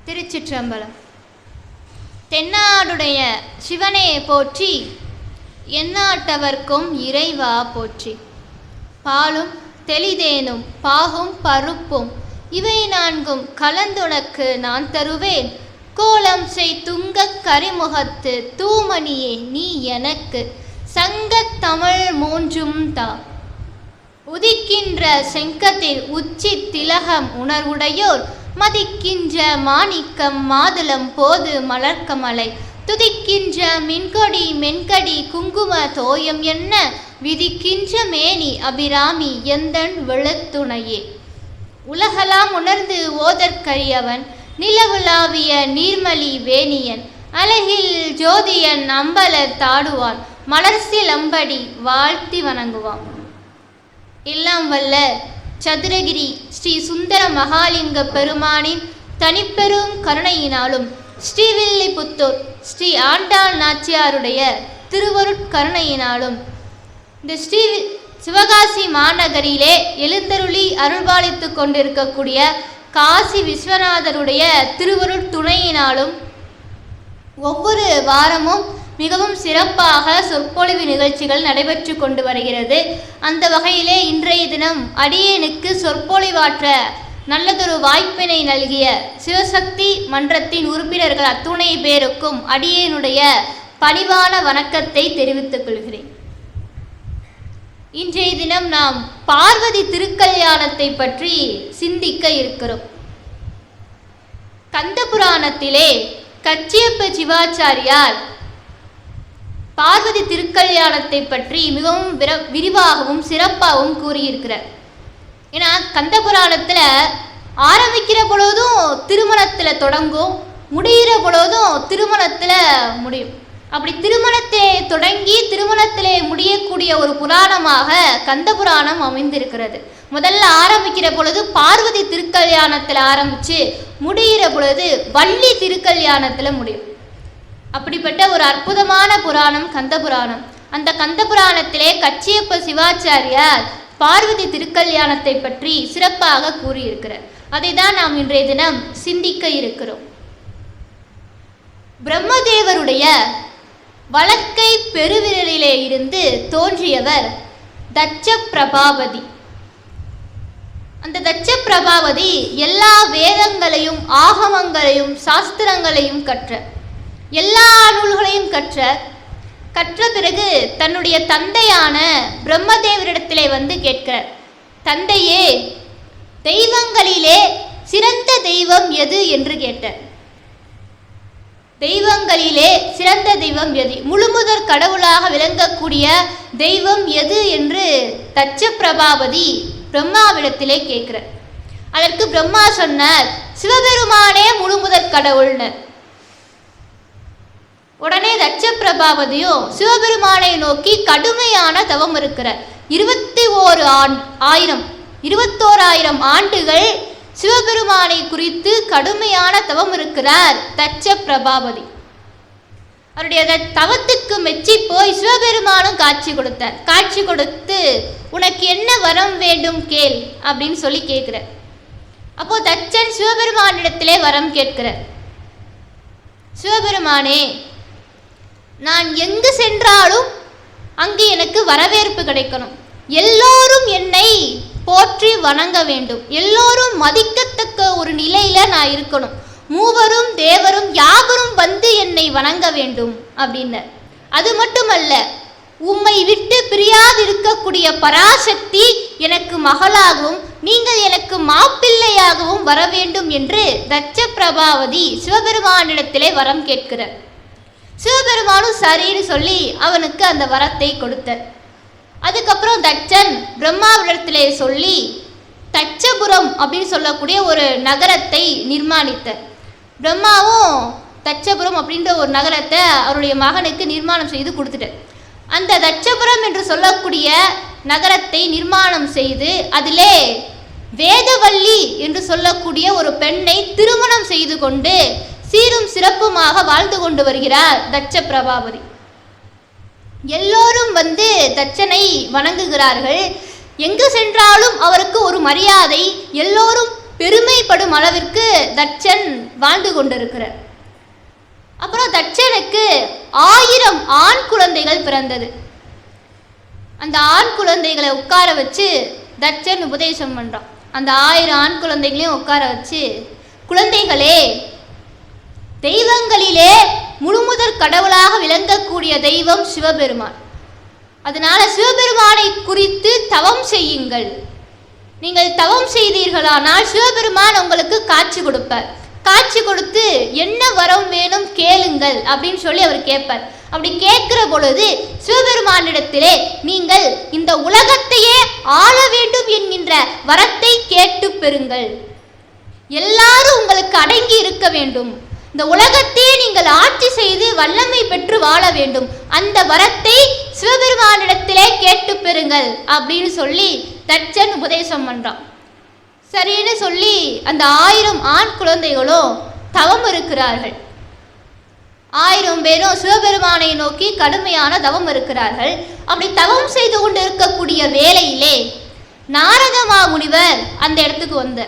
திருச்சிற்றம்பலம். தென்னாடுடைய சிவனே போற்றி, எந்நாட்டவர்க்கும் இறைவா போற்றி. பாலும் தெளிதேனும் பாகும் பருப்பும் இவை நான்கும் கலந்துனக்கு நான் தருவேன். கோலம் செய் துங்கக் கரிமுகத்து தூமணியே நீ எனக்கு சங்கத் தமிழ் மூன்றும் தா. உதிக்கின்ற செங்கதிர் உச்சி திலகம் உணர்வுடையோர் மதிக்கின்ற மாணிக்கம் மாதுளம் போது மலர்க்கமலை துதிக்கின்ற மின்கொடி மென்கடி குங்கும தோயம் என்ன விதிக்கின்ற மேனி அபிராமி எந்தன் வெளுத்துணையே. உலகலாம் உணர்ந்து ஓதற்கரியவன் நிலவுலாவிய நீர்மலி வேணியன் அழகில் ஜோதியன் அம்பலர் தாடுவான் மலர்சிலம்படி வாழ்த்தி வணங்குவான். எல்லாம் வல்ல சதுரகிரி ஸ்ரீ சுந்தர மகாலிங்க பெருமானின் தனிப்பெரும் கருணையினாலும் ஸ்ரீவில்லிபுத்தூர் ஸ்ரீ ஆண்டாள் நாச்சியாருடைய திருவருட்கருணையினாலும் இந்த ஸ்ரீ சிவகாசி மாநகரிலே எழுந்தருளி அருள்பாலித்து கொண்டிருக்கக்கூடிய காசி விஸ்வநாதருடைய திருவருட் துணையினாலும் ஒவ்வொரு வாரமும் மிகவும் சிறப்பாக சொற்பொழிவு நிகழ்ச்சிகள் நடைபெற்று கொண்டு வருகிறது. அந்த வகையிலே இன்றைய தினம் அடியேனுக்கு சொற்பொழிவாற்ற நல்லதொரு வாய்ப்பினை நல்கிய சிவசக்தி மன்றத்தின் உறுப்பினர்கள் அத்துணை பேருக்கும் அடியேனுடைய பணிவான வணக்கத்தை தெரிவித்துக் கொள்கிறேன். இன்றைய தினம் நாம் பார்வதி திருக்கல்யாணத்தை பற்றி சிந்திக்க இருக்கிறோம். கந்தபுராணத்திலே கச்சியப்ப சிவாச்சாரியார் பார்வதி திருக்கல்யாணத்தை பற்றி மிகவும் விரிவாகவும் சிறப்பாகவும் கூறியிருக்கிறார். ஏன்னா கந்தபுராணத்தில் ஆரம்பிக்கிற பொழுதும் திருமணத்தில் தொடங்கும், முடிகிற பொழுதும் திருமணத்தில் முடியும். அப்படி திருமணத்தை தொடங்கி திருமணத்திலே முடியக்கூடிய ஒரு புராணமாக கந்தபுராணம் அமைந்திருக்கிறது. முதல்ல ஆரம்பிக்கிற பொழுது பார்வதி திருக்கல்யாணத்தில் ஆரம்பித்து முடிகிற பொழுது வள்ளி திருக்கல்யாணத்தில் முடியும். அப்படிப்பட்ட ஒரு அற்புதமான புராணம் கந்தபுராணம். அந்த கந்தபுராணத்திலே கச்சியப்ப சிவாச்சாரியார் பார்வதி திருக்கல்யாணத்தை பற்றி சிறப்பாக கூறியிருக்கிறார். அதை தான் நாம் இன்றைய தினம் சிந்திக்க இருக்கிறோம். பிரம்மதேவருடைய வலக்கை பெருவிரலிலே இருந்து தோன்றியவர் தட்ச பிரபாவதி. அந்த தட்ச பிரபாவதி எல்லா வேதங்களையும் ஆகமங்களையும் சாஸ்திரங்களையும் கற்ற, எல்லா நூல்களையும் கற்ற பிறகு தன்னுடைய தந்தையான பிரம்மதேவரிடத்திலே வந்து கேட்கிறார். தந்தையே, தெய்வங்களிலே சிறந்த தெய்வம் எது என்று கேட்டார். தெய்வங்களிலே சிறந்த தெய்வம் எது, முழுமுதற் கடவுளாக விளங்கக்கூடிய தெய்வம் எது என்று தட்ச பிரபாவதி பிரம்மாவிடத்திலே கேட்கிறார். அதற்கு பிரம்மா சொன்னார், சிவபெருமானே முழுமுதற் கடவுள்னர். உடனே தட்ச பிரபாவதியும் சிவபெருமானை நோக்கி கடுமையான தவம் இருக்கிறார். 21,000 ஆண்டுகள் சிவபெருமானை குறித்து கடுமையான தவம் இருக்கிறார் தட்ச பிரபாவதி. அவருடைய தவத்துக்கு மெச்சி போய் சிவபெருமானும் காட்சி கொடுத்தார். காட்சி கொடுத்து, உனக்கு என்ன வரம் வேண்டும் கேள் அப்படின்னு சொல்லி கேட்கிறார். அப்போ தட்சன் சிவபெருமானிடத்திலே வரம் கேட்கிறார். சிவபெருமானே, நான் எங்கு சென்றாலும் அங்கு எனக்கு வரவேற்பு கிடைக்கணும். எல்லோரும் என்னை போற்றி வணங்க வேண்டும். எல்லோரும் மதிக்கத்தக்க ஒரு நிலையில நான் இருக்கணும். மூவரும் தேவரும் யாவரும் வந்து என்னை வணங்க வேண்டும் அப்படின்னார். அது மட்டுமல்ல, உம்மை விட்டு பிரியாது இருக்கக்கூடிய பராசக்தி எனக்கு மகளாகவும் நீங்கள் எனக்கு மாப்பிள்ளையாகவும் வர வேண்டும் என்று தட்ச பிரபாவதி சிவபெருமானிடத்திலே வரம் கேட்கிறார். சிவபெருமானும் சரின்னு சொல்லி அவனுக்கு அந்த வரத்தை கொடுத்தார். அதுக்கப்புறம் தட்சன் பிரம்மாவிடத்திலே சொல்லி தட்சபுரம் அப்படின்னு சொல்லக்கூடிய ஒரு நகரத்தை நிர்மாணித்தார். பிரம்மாவும் தட்சபுரம் அப்படின்ற ஒரு நகரத்தை அவருடைய மகனுக்கு நிர்மாணம் செய்து கொடுத்துட்டார். அந்த தட்சபுரம் என்று சொல்லக்கூடிய நகரத்தை நிர்மாணம் செய்து அதிலே வேதவள்ளி என்று சொல்லக்கூடிய ஒரு பெண்ணை திருமணம் செய்து கொண்டு சீரும் சிறப்புமாக வாழ்ந்து கொண்டு வருகிறார் தட்ச பிரபாவதி. எல்லோரும் வந்து தட்சனை வணங்குகிறார்கள். எங்கு சென்றாலும் அவருக்கு ஒரு மரியாதை, எல்லோரும் பெருமைப்படும் அளவிற்கு தட்சன் வாழ்ந்து கொண்டிருக்கிறார். அப்புறம் தட்சனுக்கு 1000 ஆண் குழந்தைகள் பிறந்தது. அந்த ஆண் குழந்தைகளை உட்கார வச்சு தட்சன் உபதேசம் பண்ணுறான். அந்த 1000 ஆண் குழந்தைகளையும் உட்கார வச்சு, குழந்தைகளே, தெய்வங்களிலே முழுமுதற் கடவுளாக விளங்கக்கூடிய தெய்வம் சிவபெருமான். அதனால சிவபெருமானை குறித்து தவம் செய்யுங்கள். நீங்கள் தவம் செய்தீர்களானால் சிவபெருமான் உங்களுக்கு காட்சி கொடுப்பார். காட்சி கொடுத்து என்ன வரம் வேணும் கேளுங்கள் அப்படின்னு சொல்லி அவர் கேட்பார். அப்படி கேட்கிற பொழுது சிவபெருமானிடத்திலே நீங்கள் இந்த உலகத்தையே ஆள வேண்டும் என்கின்ற வரத்தை கேட்டு பெறுங்கள். எல்லாரும் உங்களுக்கு அடங்கி இருக்க வேண்டும். இந்த உலகத்தையே நீங்கள் ஆட்சி செய்து வல்லமை பெற்று வாழ வேண்டும். அந்த வரத்தை சிவபெருமானிடத்திலே கேட்டு பெறுங்கள் அப்படின்னு சொல்லி தட்சன் உபதேசம் பண்றான். சரின்னு சொல்லி அந்த 1000 ஆண் குழந்தைகளும் தவம் இருக்கிறார்கள். 1000 பேரும் சிவபெருமானை நோக்கி கடுமையான தவம் இருக்கிறார்கள். அப்படி தவம் செய்து கொண்டு இருக்கக்கூடிய வேளையிலே நாரத மாமுனிவர் அந்த இடத்துக்கு வந்து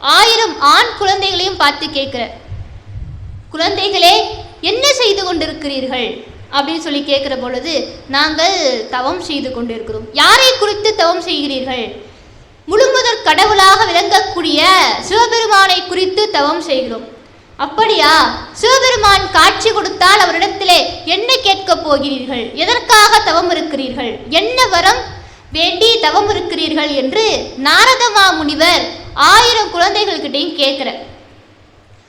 1000 ஆண் குழந்தைகளையும் பார்த்து கேட்கிறார். குழந்தைகளே, என்ன செய்து கொண்டிருக்கிறீர்கள் அப்படின்னு சொல்லி கேட்கிற பொழுது, நாங்கள் தவம் செய்து கொண்டிருக்கிறோம். யாரை குறித்து தவம் செய்கிறீர்கள்? முழுமுதற் கடவுளாக விளங்கக்கூடிய சிவபெருமானை குறித்து தவம் செய்கிறோம். அப்படியா? சிவபெருமான் காட்சி கொடுத்தால் அவரிடத்திலே என்ன கேட்கப் போகிறீர்கள்? எதற்காக தவம் இருக்கிறீர்கள்? என்ன வரம் வேண்டி தவம் இருக்கிறீர்கள் என்று நாரத மாமுனிவர் 1000 குழந்தைகள்கிட்டையும் கேட்கிறார்.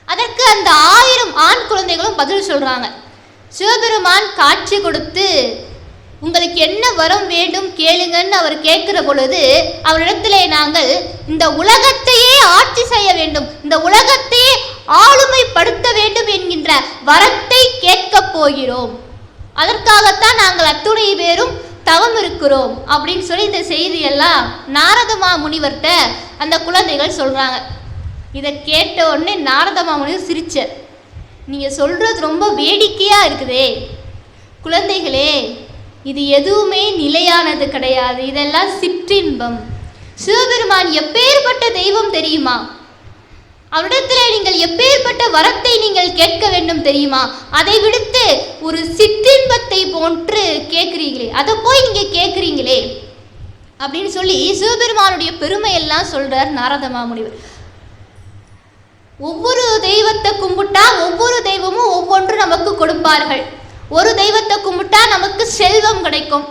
அதற்கு அந்த 1000 ஆண் குழந்தைகளும் பதில் சொல்றாங்க. சிவபெருமான் காட்சி கொடுத்து உங்களுக்கு என்ன வரம் வேண்டும் கேளுங்கன்னு அவர் கேட்கிற பொழுது, அவரிடத்திலே நாங்கள் இந்த உலகத்தையே ஆட்சி செய்ய வேண்டும், இந்த உலகத்தையே ஆளுமைப்படுத்த வேண்டும் என்கின்ற வரத்தை கேட்கப் போகிறோம். அதற்காகத்தான் நாங்கள் அத்துணை பேரும் தவம் இருக்கிறோம் அப்படின்னு சொல்லி இந்த செய்தியெல்லாம் நாரதமா முனிவர்கிட்ட அந்த குழந்தைகள் சொல்றாங்க. இதை கேட்ட உடனே நாரதமா முனிவர் சிரிச்சார். நீங்க சொல்றது ரொம்ப வேடிக்கையா இருக்குதே குழந்தைகளே, இது எதுவுமே நிலையானது கிடையாது, இதெல்லாம் சிற்றின்பம். சிவபெருமான் எப்பேற்பட்ட தெய்வம் தெரியுமா? அவரிடத்தில் நீங்கள் எப்பேற்பட்ட வரத்தை நீங்கள் கேட்க வேண்டும் தெரியுமா? அதை விடுத்து ஒரு சிற்றின்பத்தை போன்று கேட்கிறீங்களே, அதை போய் நீங்க கேட்குறீங்களே அப்படின்னு சொல்லி சிவபெருமானுடைய பெருமையெல்லாம் சொல்றார் நாரத மாமுனிவர். ஒவ்வொரு தெய்வத்தை கும்பிட்டா ஒவ்வொரு தெய்வமும் ஒவ்வொன்று நமக்கு கொடுப்பார்கள். ஒரு தெய்வத்தை கும்பிட்டா நமக்கு செல்வம் கிடைக்கும்,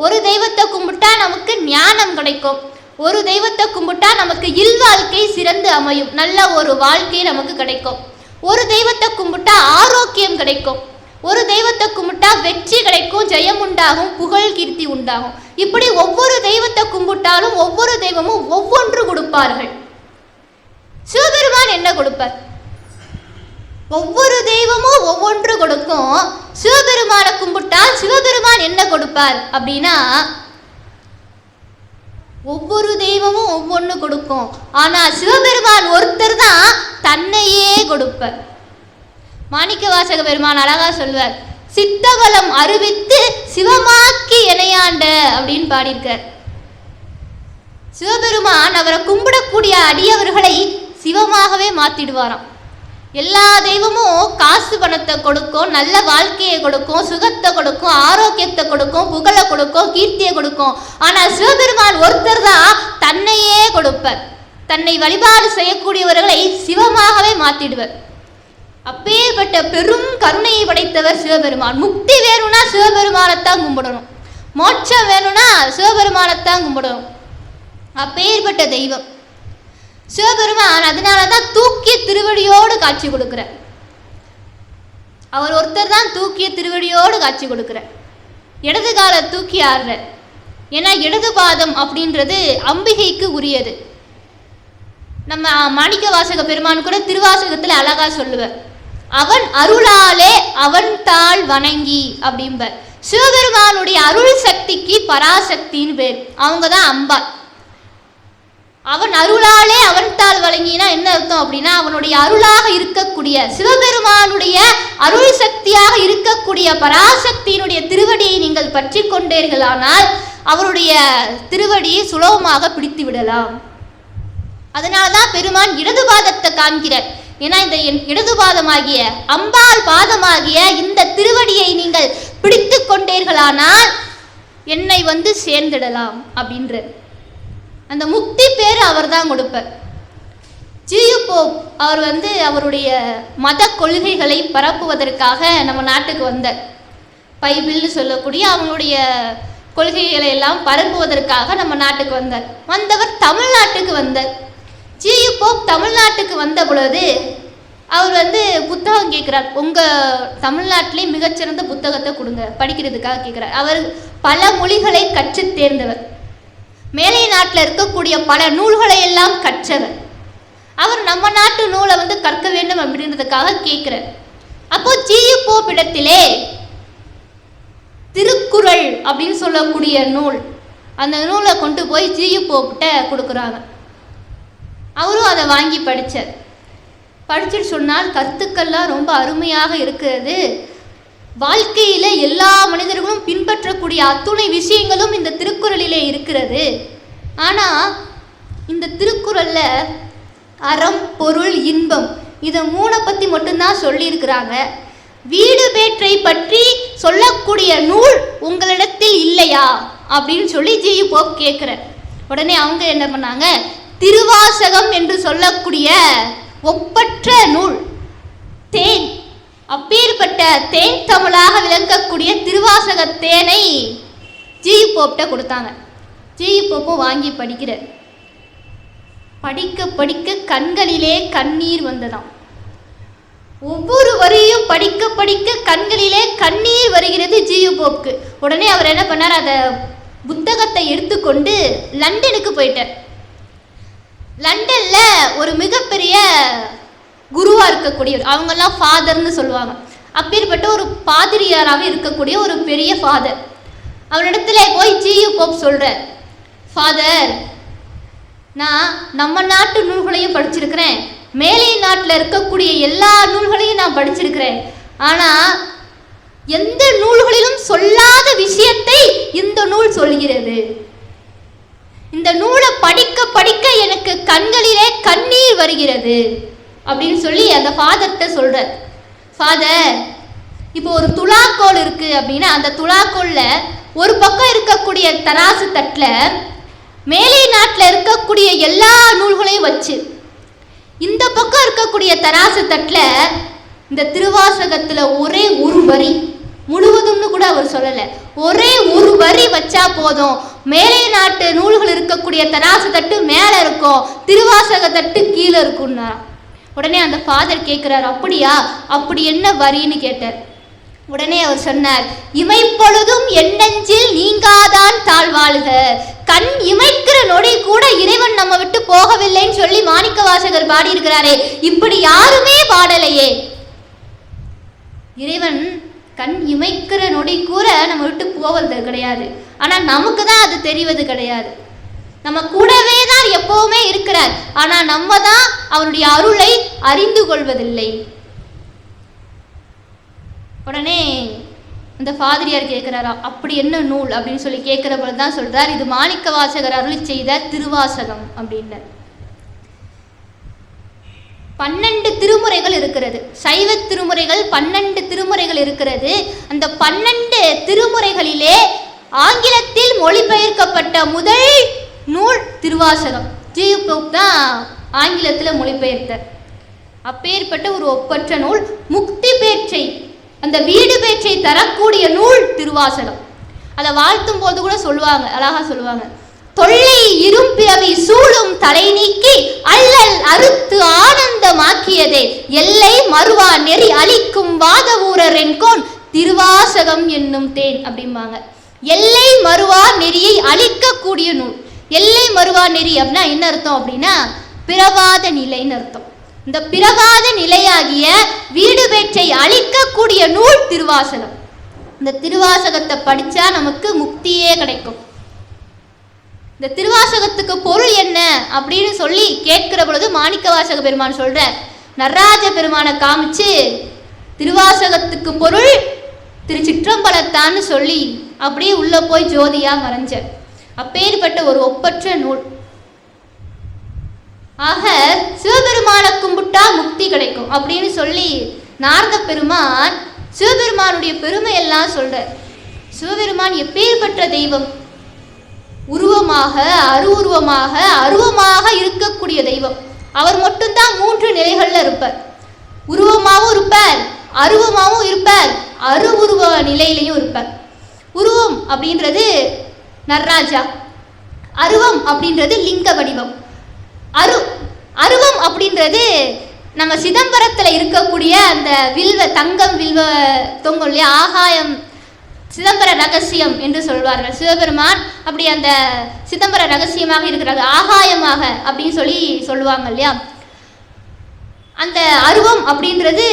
ஒரு தெய்வத்தை கும்பிட்டா நமக்கு ஞானம் கிடைக்கும், ஒரு தெய்வத்தை கும்பிட்டா நமக்கு இல்வாழ்க்கை சிறந்து அமையும், நல்ல ஒரு வாழ்க்கை நமக்கு கிடைக்கும். ஒரு தெய்வத்தை கும்பிட்டா ஆரோக்கியம் கிடைக்கும், ஒரு தெய்வத்தை கும்பிட்டா வெற்றி கிடைக்கும், ஜெயம் உண்டாகும், புகழ் கீர்த்தி உண்டாகும். இப்படி ஒவ்வொரு தெய்வத்தை கும்பிட்டாலும் ஒவ்வொரு தெய்வமும் ஒவ்வொன்று கொடுப்பார்கள். சிவபெருமான் என்ன கொடுப்பார்? ஒவ்வொரு தெய்வமும் ஒவ்வொன்று கொடுக்கும். சிவபெருமானை கும்பிட்டால் சிவபெருமான் என்ன கொடுப்பார் அப்படின்னா, ஒவ்வொரு தெய்வமும் ஒவ்வொன்று கொடுக்கும், ஆனா சிவபெருமான் ஒருத்தர் தான் தன்னையே கொடுப்பார். மாணிக்க வாசக பெருமான் அழகா சொல்வார், சித்தவலம் அறிவித்து சிவமாக்கி இணையாண்ட அப்படின்னு பாடியிருக்கார். சிவபெருமான் அவரை கும்பிடக்கூடிய அடியவர்களை சிவமாகவே மாத்திடுவாராம். எல்லா தெய்வமும் காசு பணத்தை கொடுக்கும், நல்ல வாழ்க்கையை கொடுக்கும், சுகத்தை கொடுக்கும், ஆரோக்கியத்தை கொடுக்கும், புகழை கொடுக்கும், கீர்த்தியை கொடுக்கும். ஆனால் சிவபெருமான் ஒருத்தர் தான் தன்னையே கொடுப்பார். தன்னை வழிபாடு செய்யக்கூடியவர்களை சிவமாகவே மாத்திடுவர். அப்பேற்பட்ட பெரும் கருணையை படைத்தவர் சிவபெருமான். முக்தி வேணும்னா சிவபெருமானைத்தான் கும்பிடணும், மோட்சம் வேணும்னா சிவபெருமானைத்தான் கும்பிடணும். அப்பேற்பட்ட தெய்வம் சிவபெருமான். அதனாலதான் தூக்கிய திருவடியோடு காட்சி கொடுக்கிறார். அவர் ஒருத்தர் தான் தூக்கிய திருவடியோடு காட்சி கொடுக்கிறார். இடது கால தூக்கி ஆடுற, ஏன்னா இடது பாதம் அப்படின்றது அம்பிகைக்கு உரியது. நம்ம மாணிக்க வாசக பெருமான் கூட திருவாசகத்துல அழகா சொல்லுவார், அவன் அருளாலே அவன் தாள் வணங்கி அப்படிம்பார். சிவபெருமானுடைய அருள் சக்திக்கு பராசக்தின்னு பேர். அவங்க தான் அம்பாள். அவன் அருளாலே அவன் தாள் வழங்கினா என்ன அர்த்தம் அப்படின்னா, அவனுடைய அருளாக இருக்கக்கூடிய சிவபெருமானுடைய அருள் சக்தியாக இருக்கக்கூடிய பராசக்தியினுடைய திருவடியை நீங்கள் பற்றி கொண்டீர்களானால் அவருடைய திருவடியை சுலபமாக பிடித்து விடலாம். அதனாலதான் பெருமான் இடது பாதத்தை காண்கிறார். ஏன்னா இந்த இடது பாதமாகிய அம்பாள் பாதமாகிய இந்த திருவடியை நீங்கள் பிடித்து கொண்டீர்களானால் என்னை சேர்ந்திடலாம் அப்படின்ற அந்த முக்தி பேர் அவர் தான் கொடுப்பார். ஜியு போப் அவர் அவருடைய மத கொள்கைகளை பரப்புவதற்காக நம்ம நாட்டுக்கு வந்தார். பைபிள்னு சொல்லக்கூடிய அவங்களுடைய கொள்கைகளை எல்லாம் பரப்புவதற்காக நம்ம நாட்டுக்கு வந்தவர் தமிழ்நாட்டுக்கு வந்தார். ஜியு போப் தமிழ்நாட்டுக்கு வந்த பொழுது அவர் புத்தகம் கேட்குறார். உங்கள் தமிழ்நாட்டிலே மிகச்சிறந்த புத்தகத்தை கொடுங்க படிக்கிறதுக்காக கேட்குறார். அவர் பல மொழிகளை கற்று தேர்ந்தவர், மேலை நாட்டில் இருக்கக்கூடிய பல நூல்களை எல்லாம் கற்றவர். அவர் நம்ம நாட்டு நூலை கற்க வேண்டும் அப்படின்றதுக்காக கேட்கிறார். அப்போ ஜியு போப் இடத்திலே திருக்குறள் அப்படின்னு சொல்லக்கூடிய நூல், அந்த நூலை கொண்டு போய் ஜியு போப்கிட்ட கொடுக்குறாங்க. அவரும் அதை வாங்கி படித்தார். படிச்சுட்டு சொன்னால் கருத்துக்கள்லாம் ரொம்ப அருமையாக இருக்கிறது, வாழ்க்கையில் எல்லா மனிதர்களும் பின்பற்றக்கூடிய அத்துணை விஷயங்களும் இந்த திருக்குறளிலே இருக்கிறது. ஆனால் இந்த திருக்குறளில் அறம், பொருள், இன்பம் இதை 3 பற்றி மட்டும்தான் சொல்லியிருக்கிறாங்க. வீடு பேற்றை பற்றி சொல்லக்கூடிய நூல் உங்களிடத்தில் இல்லையா அப்படின்னு சொல்லி ஜியு போப் கேட்குறார். உடனே அவங்க என்ன பண்ணாங்க, திருவாசகம் என்று சொல்லக்கூடிய ஒப்பற்ற நூல், தேன், அப்பேற்பட்ட தேன் தமிழாக விளங்கக்கூடிய திருவாசக தேனை ஜியு போப்கிட்ட கொடுத்தாங்க. ஜியு போப்பும் வாங்கி படிக்கிறார். படிக்க படிக்க கண்களிலே கண்ணீர் வந்ததாம். ஒவ்வொரு வரியும் படிக்க படிக்க கண்களிலே கண்ணீர் வருகிறது ஜியு போப்க்கு. உடனே அவர் என்ன பண்ணார், அந்த புத்தகத்தை எடுத்துக்கொண்டு லண்டனுக்கு போயிட்டார். லண்டன்ல ஒரு மிகப்பெரிய குருவா இருக்கக்கூடியவர், அவங்கெல்லாம் ஃபாதர்னு சொல்லுவாங்க. அப்பேற்பட்ட ஒரு பாதிரியாராக இருக்கக்கூடிய ஒரு பெரிய ஃபாதர், அவரிடத்துல போய் ஜியு போப் சொல்ற, ஃபாதர், நான் நம்ம நாட்டு நூல்களையும் படிச்சிருக்கிறேன், மேலை நாட்டில் இருக்கக்கூடிய எல்லா நூல்களையும் நான் படிச்சிருக்கிறேன். ஆனால் எந்த நூல்களிலும் சொல்லாத விஷயத்தை இந்த நூல் சொல்கிறது. இந்த நூலை படிக்க படிக்க எனக்கு கண்களிலே கண்ணீர் வருகிறது அப்படின்னு சொல்லி அந்த ஃபாதர்கிட்ட சொல்ற. ஃபாதர், இப்போ ஒரு துலாக்கோல் இருக்கு அப்படின்னா அந்த துலாக்கோல்ல ஒரு பக்கம் இருக்கக்கூடிய தராசு தட்டில் மேலை நாட்டில் இருக்கக்கூடிய எல்லா நூல்களையும் வச்சு, இந்த பக்கம் இருக்கக்கூடிய தராசு தட்டில் இந்த திருவாசகத்தில் ஒரே ஒரு வரி, முழுவதும்னு கூட அவர் சொல்லலை, ஒரே ஒரு வரி வச்சா போதும், மேலை நாட்டு நூல்கள் இருக்கக்கூடிய தராசு தட்டு மேலே இருக்கும், திருவாசக தட்டு கீழே இருக்குன்னா. உடனே அந்த ஃபாதர் கேட்குறாரு, அப்படியா, அப்படி என்ன வரின்னு கேட்டார். உடனே அவர் சொன்னார், இமைப்பொழுதும் எண்ணெஞ்சில் நீங்காதான் தாழ்வாழ்க, கண் இமைக்கிற நொடி கூட இறைவன் நம்ம விட்டு போகவில்லைன்னு சொல்லி மாணிக்க வாசகர் பாடியிருக்கிறாரே, இப்படி யாருமே பாடலையே. இறைவன் கண் இமைக்கிற நொடி கூட நம்ம விட்டு போவது கிடையாது, ஆனால் நமக்கு தான் அது தெரிவது கிடையாது. நம்ம கூடவே தான் எப்பவுமே இருக்கிறார், ஆனால் நம்ம தான் அவருடைய அருளை அறிந்து கொள்வதில்லை. உடனே அந்த ஃபாதிரியார் கேட்குறாரா, அப்படி என்ன நூல் அப்படின்னு சொல்லி கேட்குற பொழுது தான் சொல்றார், இது மாணிக்க வாசகர் அருளி செய்த திருவாசகம் அப்படின்னு. 12 திருமுறைகள் இருக்கிறது, சைவ திருமுறைகள் 12 திருமுறைகள் இருக்கிறது. அந்த 12 திருமுறைகளிலே ஆங்கிலத்தில் மொழிபெயர்க்கப்பட்ட முதல் நூல் திருவாசகம். ஜியு போப் தான் ஆங்கிலத்தில் மொழிபெயர்த்தார். அப்பேற்பட்ட ஒரு ஒப்பற்ற நூல், முக்தி பேற்றை, அந்த வீடு பேற்றை தரக்கூடிய நூல் திருவாசகம். அதை வாழ்த்தும் போது கூட சொல்லுவாங்க, அழகா சொல்லுவாங்க, தொல்லை இரும்பிறவி சூழும் தலை நீக்கி அல்லல் அறுத்து ஆனந்தமாக்கியதே எல்லை மறுவா நெறி அளிக்கும் வாத ஊரர் என்கோன் திருவாசகம் என்னும் தேன் அப்படிம்பாங்க. எல்லை மறுவா நெறியை அழிக்கக்கூடிய நூல். எல்லை மறுவா நெறி அப்படின்னா என்ன அர்த்தம் அப்படின்னா பிறவாத நிலைன்னு அர்த்தம். இந்த பிறவாத நிலையாகிய வீடு பேற்றை அழிக்கக்கூடிய நூல் திருவாசகம். இந்த திருவாசகத்தை படிச்சா நமக்கு முக்தியே கிடைக்கும். இந்த திருவாசகத்துக்கு பொருள் என்ன அப்படின்னு சொல்லி கேட்கிற பொழுது மாணிக்க வாசக பெருமான் சொல்ற, நடராஜ பெருமானை காமிச்சு திருவாசகத்துக்கு பொருள் திருச்சிற்றம்பலத்தான்னு சொல்லி அப்படியே உள்ள போய் ஜோதியா மறைஞ்ச. அப்பேற்பட்ட ஒரு ஒப்பற்ற நூல். ஆக சிவபெருமானை கும்பிட்டா முக்தி கிடைக்கும் அப்படின்னு சொல்லி நாரத பெருமான் சிவபெருமானுடைய பெருமையெல்லாம் சொல்றார். சிவபெருமான் எப்பேற்பட்ட தெய்வம், உருவமாக அருவுருவமாக அருவமாக இருக்கக்கூடிய தெய்வம். அவர் மட்டும்தான் 3 நிலைகள்ல இருப்பார். உருவமாகவும் இருப்பார், அருவமாகவும் இருப்பார், அருவுருவ நிலையிலையும் இருப்பார். உருவம் அப்படின்றது நர்ராஜா, அருவம் அப்படின்றது லிங்க வடிவம், அருவம் அப்படின்றது நம்ம சிதம்பரத்தில் இருக்கக்கூடிய அந்த தங்கம் வில்வ தொங்கும் இல்லையா, ஆகாயம், சிதம்பர ரகசியம் என்று சொல்வார்கள். சிவபெருமான் அப்படி அந்த சிதம்பர ரகசியமாக இருக்கிறார்கள், ஆகாயமாக அப்படின்னு சொல்லுவாங்க இல்லையா. அந்த அருவம் அப்படின்றது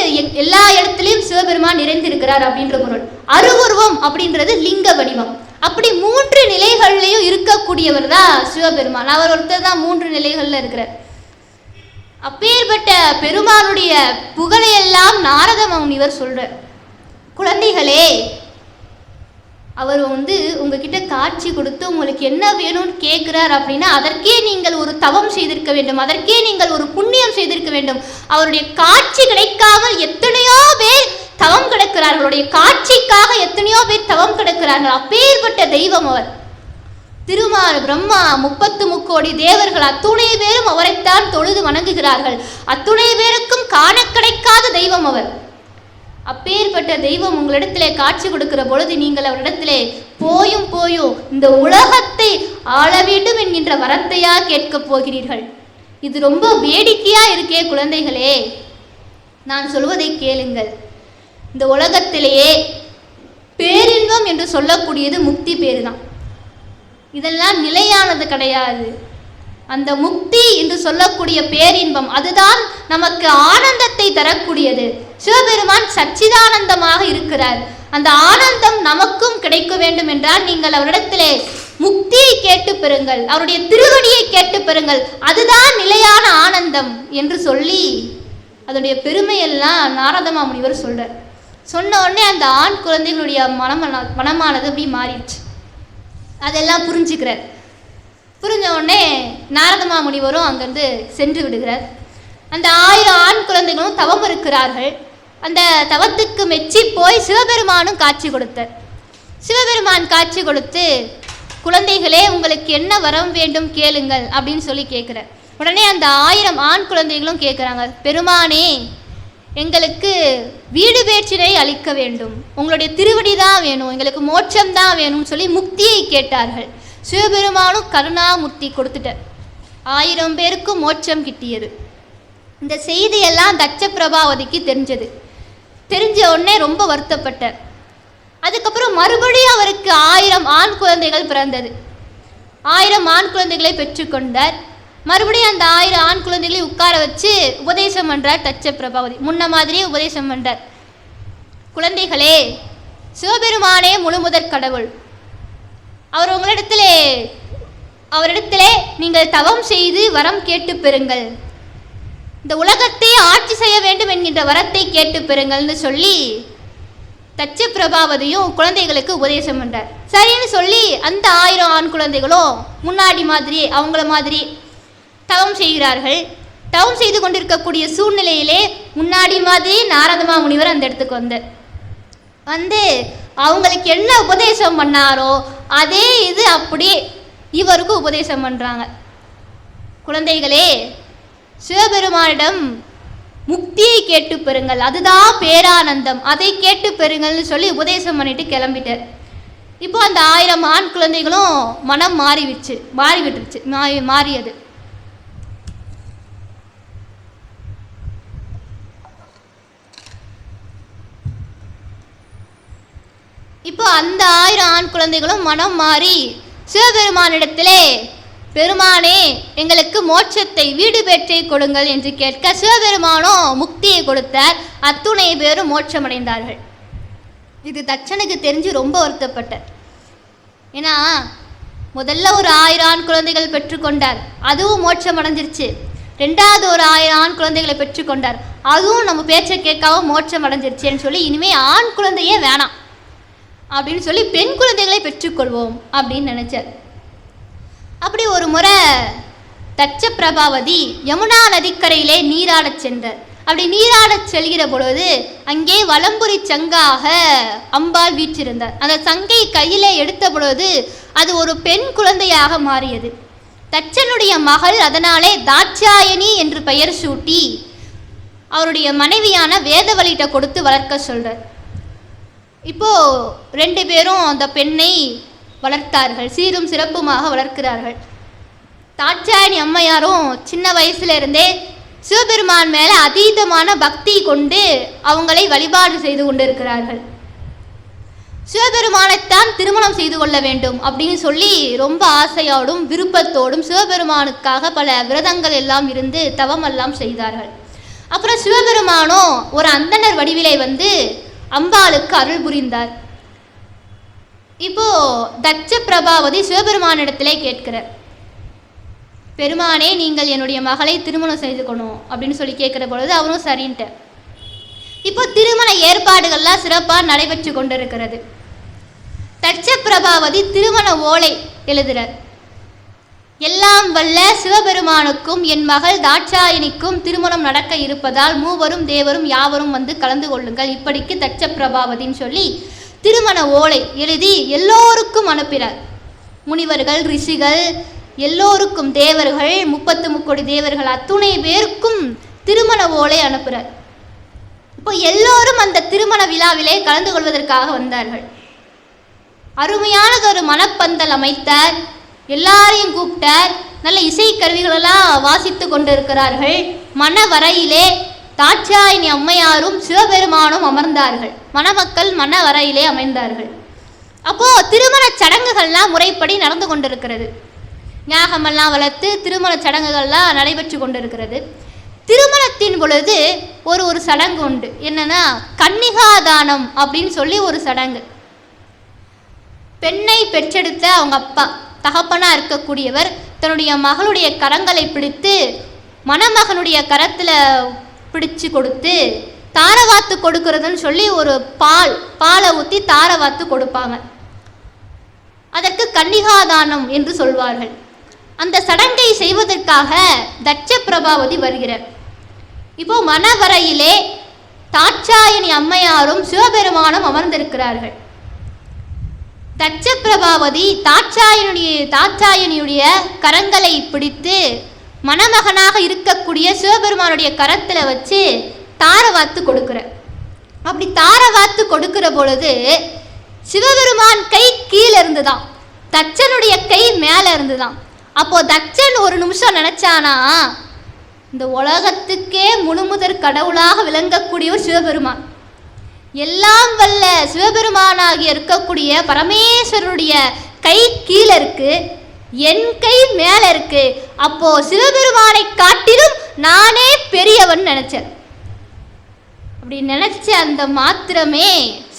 எல்லா இடத்துலையும் சிவபெருமான் நிறைந்திருக்கிறார் அப்படின்ற பொருள். அருவுருவம் அப்படின்றது லிங்க வடிவம். அப்படி 3 நிலைகள்லையும் இருக்கக்கூடியவர் தான் சிவபெருமான். அவர் ஒருத்தர் தான் 3 நிலைகள்ல இருக்கிறார். அப்பேற்பட்ட பெருமானுடைய புகழையெல்லாம் நாரத முனிவர் சொல்றார். குழந்தைகளே, அவர் உங்ககிட்ட காட்சி கொடுத்து உங்களுக்கு என்ன வேணும்னு கேட்கிறார் அப்படின்னா அதற்கே நீங்கள் ஒரு தவம் செய்திருக்க வேண்டும், அதற்கே நீங்கள் ஒரு புண்ணியம் செய்திருக்க வேண்டும். அவருடைய காட்சி கிடைக்காமல் எத்தனையோ பேர் தவம் கிடக்கிறார்கள், அவருடைய காட்சிக்காக எத்தனையோ பேர் தவம் கிடக்கிறார்கள். அப்பேற்பட்ட தெய்வம் அவர். திருமால், பிரம்மா, 33 தேவர்கள் அத்துணை பேரும் அவரைத்தான் தொழுது வணங்குகிறார்கள். அத்துணை பேருக்கும் காண கிடைக்காத தெய்வம் அவர். அப்பேற்பட்ட தெய்வம் உங்களிடத்திலே காட்சி கொடுக்கிற பொழுது நீங்கள் அவரிடத்திலே போயும் இந்த உலகத்தை ஆள வேண்டும் என்கின்ற வரத்தையா கேட்கப் போகிறீர்கள்? இது ரொம்ப வேடிக்கையா இருக்கே குழந்தைகளே. நான் சொல்வதை கேளுங்கள். இந்த உலகத்திலேயே பேரின்பம் என்று சொல்லக்கூடியது முக்தி பேரு தான். இதெல்லாம் நிலையானது கிடையாது. அந்த முக்தி என்று சொல்லக்கூடிய பேரின்பம் அதுதான் நமக்கு ஆனந்தத்தை தரக்கூடியது. சிவபெருமான் சச்சிதானந்தமாக இருக்கிறார். அந்த ஆனந்தம் நமக்கும் கிடைக்க வேண்டும் என்றால் நீங்கள் அவரிடத்திலே முக்தியை கேட்டு பெறுங்கள், அவருடைய திருவடியை கேட்டு பெறுங்கள், அதுதான் நிலையான ஆனந்தம் என்று சொல்லி அதனுடைய பெருமையெல்லாம் நாரதமா முனிவர் சொல்றார். சொன்ன உடனே அந்த ஆண் குழந்தைகளுடைய மனமானது அப்படி மாறிடுச்சு. அதெல்லாம் புரிஞ்சுக்கிறார். புரிஞ்ச உடனே நாரதமா முனிவரும் அங்கிருந்து சென்று விடுகிறார். அந்த 1000 ஆண் குழந்தைகளும் தவம் இருக்கிறார்கள். அந்த தவத்துக்கு மெச்சி போய் சிவபெருமானும் காட்சி கொடுத்தார். சிவபெருமான் காட்சி கொடுத்து, குழந்தைகளே உங்களுக்கு என்ன வரம் வேண்டும் கேளுங்கள் அப்படின்னு சொல்லி கேட்குறார். உடனே அந்த 1000 ஆண் குழந்தைகளும் கேட்குறாங்க, பெருமானே எங்களுக்கு வீடு பேச்சினை அளிக்க வேண்டும், உங்களுடைய திருவடி தான் வேணும், எங்களுக்கு மோட்சம் தான் வேணும்னு சொல்லி முக்தியை கேட்டார்கள். சிவபெருமானும் கருணாமூர்த்தி கொடுத்துட்டார். 1000 பேருக்கும் மோட்சம் கிட்டியது. இந்த செய்தியெல்லாம் தட்ச பிரபாவதிக்கு தெரிஞ்சது. தெரிஞ்ச உடனே ரொம்ப வருத்தப்பட்டார். அதுக்கப்புறம் மறுபடியும் அவருக்கு 1000 ஆண் குழந்தைகள் பிறந்தது. 1000 ஆண் குழந்தைகளை பெற்றுக்கொண்டார். மறுபடியும் அந்த 1000 ஆண் குழந்தைகளை உட்கார வச்சு உபதேசம் பண்றார் தட்ச பிரபாவதி. முன்ன மாதிரியே உபதேசம் பண்றார். குழந்தைகளே, சிவபெருமானே முழுமுதற் கடவுள். அவரிடத்திலே நீங்கள் தவம் செய்து வரம் கேட்டு பெறுங்கள், இந்த உலகத்தை ஆட்சி செய்ய வேண்டும் என்கின்ற வரத்தை கேட்டு பெறுங்கள்னு சொல்லி தட்ச பிரபாவதியும் குழந்தைகளுக்கு உபதேசம் பண்றார். சரின்னு சொல்லி அந்த 1000 ஆண் குழந்தைகளும் முன்னாடி மாதிரி அவங்கள மாதிரி தவம் செய்கிறார்கள். தவம் செய்து கொண்டிருக்கக்கூடிய சூழ்நிலையிலே முன்னாடி மாதிரி நாரதமா முனிவர் அந்த இடத்துக்கு வந்து அவங்களுக்கு என்ன உபதேசம் பண்ணாரோ அதே இது அப்படியே இவருக்கு உபதேசம் பண்றாங்க. குழந்தைகளே, சிவபெருமானிடம் முக்தியை கேட்டு பெறுங்கள், அதுதான் பேரானந்தம், அதை கேட்டு பெறுங்கள்னு சொல்லி உபதேசம் பண்ணிட்டு கிளம்பிட்டார். இப்போ அந்த 1000 ஆண் குழந்தைகளும் மனம் மாறியது. இப்போ அந்த 1000 ஆண் குழந்தைகளும் மனம் மாறி சிவபெருமானிடத்திலே, பெருமானே எங்களுக்கு மோட்சத்தை வீடு பெற்றை கொடுங்கள் என்று கேட்க சிவபெருமானும் முக்தியை கொடுத்தார். அத்துணை பேரும் மோட்சமடைந்தார்கள். இது தட்சனுக்கு தெரிஞ்சு ரொம்ப வருத்தப்பட்டார். ஏன்னா முதல்ல ஒரு 1000 ஆண் குழந்தைகள் பெற்றுக்கொண்டார், அதுவும் மோட்சம் அடைஞ்சிருச்சு. 2வது ஒரு 1000 ஆண் குழந்தைகளை பெற்றுக்கொண்டார், அதுவும் நம்ம பேச்சை கேட்காம மோட்சம் அடைஞ்சிருச்சேன்னு சொல்லி இனிமே ஆண் குழந்தையே வேணாம் அப்படின்னு சொல்லி பெண் குழந்தைகளை பெற்றுக்கொள்வோம் அப்படின்னு நினைச்சார். அப்படி ஒரு முறை தட்ச பிரபாவதி யமுனா நதிக்கரையிலே நீராடச் சென்றார். அப்படி நீராடச் செல்கிற பொழுது அங்கே வலம்புரி சங்காக அம்பாள் வீற்றிருந்தார். அந்த சங்கை கையிலே எடுத்த பொழுது அது ஒரு பெண் குழந்தையாக மாறியது. தட்சனுடைய மகள் அதனாலே தாட்சாயணி என்று பெயர் சூட்டி அவருடைய மனைவியான வேதவழிகிட்ட கொடுத்து வளர்க்க சொல்றார். இப்போ 2 பேரும் அந்த பெண்ணை வளர்த்தார்கள், சீரும் சிறப்புமாக வளர்க்கிறார்கள். தாட்சாயணி அம்மையாரும் சின்ன வயசுல இருந்தே சிவபெருமான் மேல அதீதமான பக்தி கொண்டு அவங்களை வழிபாடு செய்து கொண்டிருக்கிறார்கள். சிவபெருமானைத்தான் திருமணம் செய்து கொள்ள வேண்டும் அப்படின்னு சொல்லி ரொம்ப ஆசையோடும் விருப்பத்தோடும் சிவபெருமானுக்காக பல விரதங்கள் எல்லாம் இருந்து தவம் எல்லாம் செய்தார்கள். அப்புறம் சிவபெருமானோ ஒரு அந்தணர் வடிவிலே வந்து அம்பாளுக்கு அருள் புரிந்தார். இப்போ தட்ச பிரபாவதி சிவபெருமானிடத்திலே கேட்கிறார், பெருமானே நீங்கள் என்னுடைய மகளை திருமணம் செய்துக்கணும் அப்படின்னு சொல்லி கேட்கிற பொழுது அவரும் சரின்ட்டு. இப்போ திருமண ஏற்பாடுகள்லாம் சிறப்பாக நடைபெற்று கொண்டிருக்கிறது. தட்ச பிரபாவதி திருமண ஓலை எழுதுகிறார். எல்லாம் வல்ல சிவபெருமானுக்கும் என் மகள் தாட்சாயணிக்கும் திருமணம் நடக்க இருப்பதால் மூவரும் தேவரும் யாவரும் வந்து கலந்து கொள்ளுங்கள், இப்படிக்கு தட்ச பிரபாவதின்னு சொல்லி திருமண ஓலை எழுதி எல்லோருக்கும் அனுப்பினார். முனிவர்கள், ரிஷிகள், எல்லோருக்கும், தேவர்கள், 33 தேவர்கள் அத்துணை பேருக்கும் திருமண ஓலை அனுப்புகிறார். இப்போ எல்லோரும் அந்த திருமண விழாவிலே கலந்து கொள்வதற்காக வந்தார்கள். அருமையானதொரு மணப்பந்தல் அமைத்தார், எல்லாரையும் கூப்பிட்டார். நல்ல இசை கருவிகளெல்லாம் வாசித்து கொண்டிருக்கிறார்கள். மணவரையிலே தாட்சாயணி அம்மையாரும் சிவபெருமானும் அமர்ந்தார்கள். மணமக்கள் மணவரையிலே அமைந்தார்கள். அப்போ திருமண சடங்குகள்லாம் முறைப்படி நடந்து கொண்டிருக்கிறது. ஞாகமெல்லாம் வளர்த்து திருமண சடங்குகள்லாம் நடைபெற்று கொண்டிருக்கிறது. திருமணத்தின் பொழுது ஒரு சடங்கு உண்டு. என்னன்னா கன்னிகாதானம் அப்படின்னு சொல்லி ஒரு சடங்கு. பெண்ணை பெற்றெடுத்த அவங்க அப்பா தகப்பனா இருக்கக்கூடியவர் தன்னுடைய மகளுடைய கரங்களை பிடித்து மணமகனுடைய கரத்தில் பிடிச்சு கொடுத்து தாரவாத்து கொடுக்கறதுன்னு சொல்லி ஒரு பாலை ஊற்றி தாரவாத்து கொடுப்பாங்க. அதற்கு கன்னிகாதானம் என்று சொல்வார்கள். அந்த சடங்கை செய்வதற்காக தட்ச பிரபாவதி வருகிறார். இப்போ மணவரையிலே தாட்சாயணி அம்மையாரும் சிவபெருமானும் அமர்ந்திருக்கிறார்கள். தட்ச பிரபாவதி தாட்சாயணியுடைய கரங்களை பிடித்து மணமகனாக இருக்கக்கூடிய சிவபெருமானுடைய கரத்தில் வச்சு தாரவாத்து கொடுக்கிறார். அப்படி தாரவாத்து கொடுக்கிற பொழுது சிவபெருமான் கை கீழே இருந்துதான், தட்சனுடைய கை மேலே இருந்துதான். அப்போ தட்சன் ஒரு நிமிஷம் நினைச்சானா, இந்த உலகத்துக்கே முழுமுதற் கடவுளாக விளங்கக்கூடியவர் சிவபெருமான், எல்லாம் வல்ல சிவபெருமானாகிய இருக்கக்கூடிய பரமேஸ்வரனுடைய கை கீழே இருக்கு, என் கை மேலே இருக்கு. அப்போ சிவபெருமானை காட்டிலும் நானே பெரியவன் நினைச்சேன். அப்படி நினைச்ச அந்த மாத்திரமே